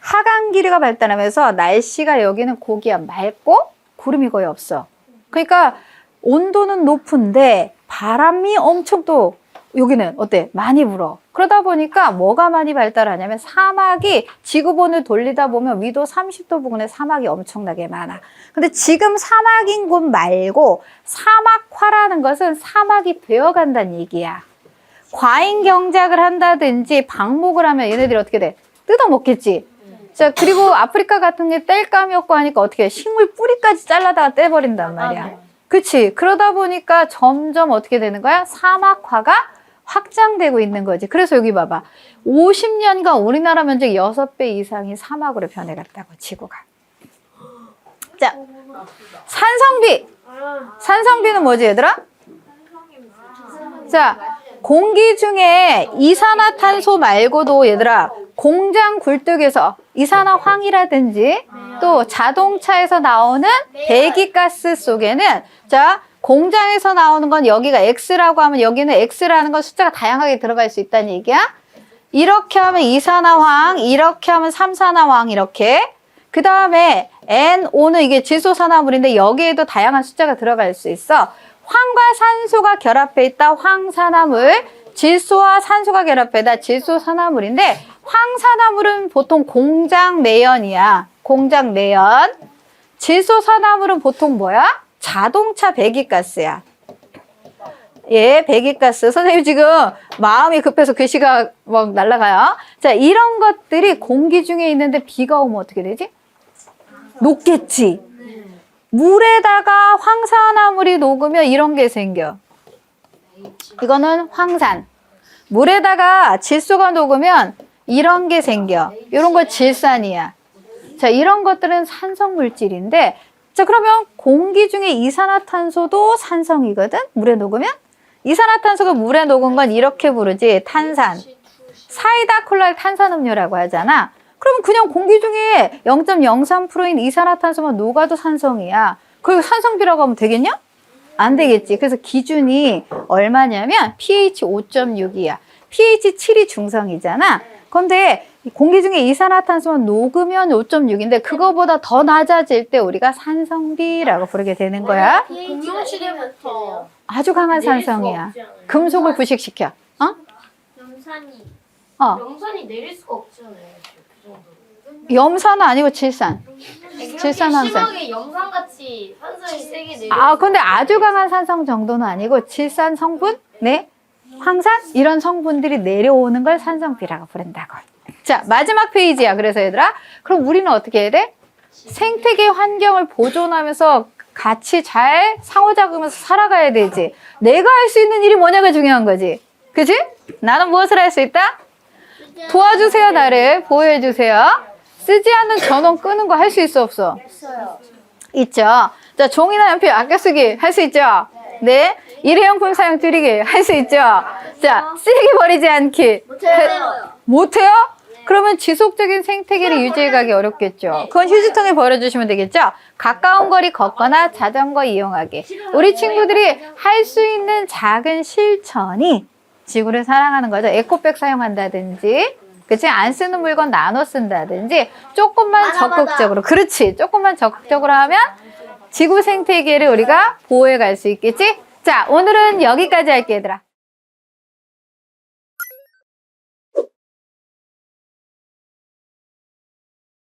하강 기류가 발달하면서 날씨가 여기는 고기야 맑고 구름이 거의 없어. 그러니까 온도는 높은데 바람이 엄청 또 여기는 어때? 많이 불어. 그러다 보니까 뭐가 많이 발달하냐면 사막이 지구본을 돌리다 보면 위도 30도 부근에 사막이 엄청나게 많아. 근데 지금 사막인 곳 말고 사막화라는 것은 사막이 되어간다는 얘기야. 과잉 경작을 한다든지 방목을 하면 얘네들이 어떻게 돼? 뜯어먹겠지. 자, 그리고 아프리카 같은 게 땔감이 없고 하니까 어떻게 해? 식물 뿌리까지 잘라다가 떼버린단 말이야. 그치? 그러다 보니까 점점 어떻게 되는 거야? 사막화가 확장되고 있는 거지. 그래서 여기 봐봐. 50년간 우리나라 면적 6배 이상이 사막으로 변해갔다고, 지구가. 자, 산성비. 산성비는 뭐지, 얘들아? 자, 공기 중에 이산화탄소 말고도 얘들아, 공장 굴뚝에서 이산화황이라든지 또 자동차에서 나오는 배기가스 속에는 자 공장에서 나오는 건 여기가 X라고 하면 여기는 X라는 건 숫자가 다양하게 들어갈 수 있다는 얘기야. 이렇게 하면 이산화황, 이렇게 하면 삼산화황 이렇게. 그 다음에 NO는 이게 질소산화물인데 여기에도 다양한 숫자가 들어갈 수 있어. 황과 산소가 결합해 있다 황산화물, 질소와 산소가 결합해 있다 질소산화물인데 황산화물은 보통 공장 매연이야. 공장 매연. 질소산화물은 보통 뭐야? 자동차 배기가스야. 예, 배기가스. 선생님 지금 마음이 급해서 글씨가 막 날아가요. 자, 이런 것들이 공기 중에 있는데 비가 오면 어떻게 되지? 녹겠지. 물에다가 황산화물이 녹으면 이런 게 생겨. 이거는 황산. 물에다가 질소가 녹으면 이런 게 생겨. 이런 거 질산이야. 자, 이런 것들은 산성 물질인데, 자, 그러면 공기 중에 이산화탄소도 산성이거든? 물에 녹으면? 이산화탄소가 물에 녹은 건 이렇게 부르지. 탄산. 사이다 콜라를 탄산음료라고 하잖아. 그러면 그냥 공기 중에 0.03%인 이산화탄소만 녹아도 산성이야. 그리고 산성비라고 하면 되겠냐? 안 되겠지. 그래서 기준이 얼마냐면 pH 5.6이야. pH 7이 중성이잖아. 그런데 공기 중에 이산화탄소만 녹으면 5.6인데 그거보다 더 낮아질 때 우리가 산성비라고 부르게 되는 거야. 공룡시대부터 아주 강한 산성이야. 금속을 부식시켜. 어? 염산이 염산이 내릴 수가 없잖아요. 그 정도로. 염산은 아니고 질산. 질산황산. 심하게 염산같이 산성이 세게 내릴 아, 근데 아주 강한 산성 정도는 아니고 질산 성분, 네, 황산 이런 성분들이 내려오는 걸 산성비라고 부른다고. 자, 마지막 페이지야. 그래서 얘들아, 그럼 우리는 어떻게 해야 돼? 생태계 환경을 보존하면서 같이 잘 상호작용하면서 살아가야 되지. 내가 할 수 있는 일이 뭐냐가 중요한 거지. 그치? 나는 무엇을 할 수 있다? 도와주세요. 나를 보호해주세요. 쓰지 않는 전원 끄는 거 할 수 있어 없어? 있어요. 있죠. 자, 종이나 연필 아껴 쓰기 할 수 있죠? 네. 일회용품 사용 줄이기 할 수 있죠? 자, 쓰레기 버리지 않기 못해요. 못해요? 그러면 지속적인 생태계를 유지해가기 어렵겠죠. 그건 휴지통에 버려주시면 되겠죠? 가까운 거리 걷거나 자전거 이용하기. 우리 친구들이 할 수 있는 작은 실천이 지구를 사랑하는 거죠. 에코백 사용한다든지, 그치? 안 쓰는 물건 나눠 쓴다든지, 조금만 적극적으로, 그렇지. 조금만 적극적으로 하면 지구 생태계를 우리가 보호해 갈 수 있겠지? 자, 오늘은 여기까지 할게, 얘들아.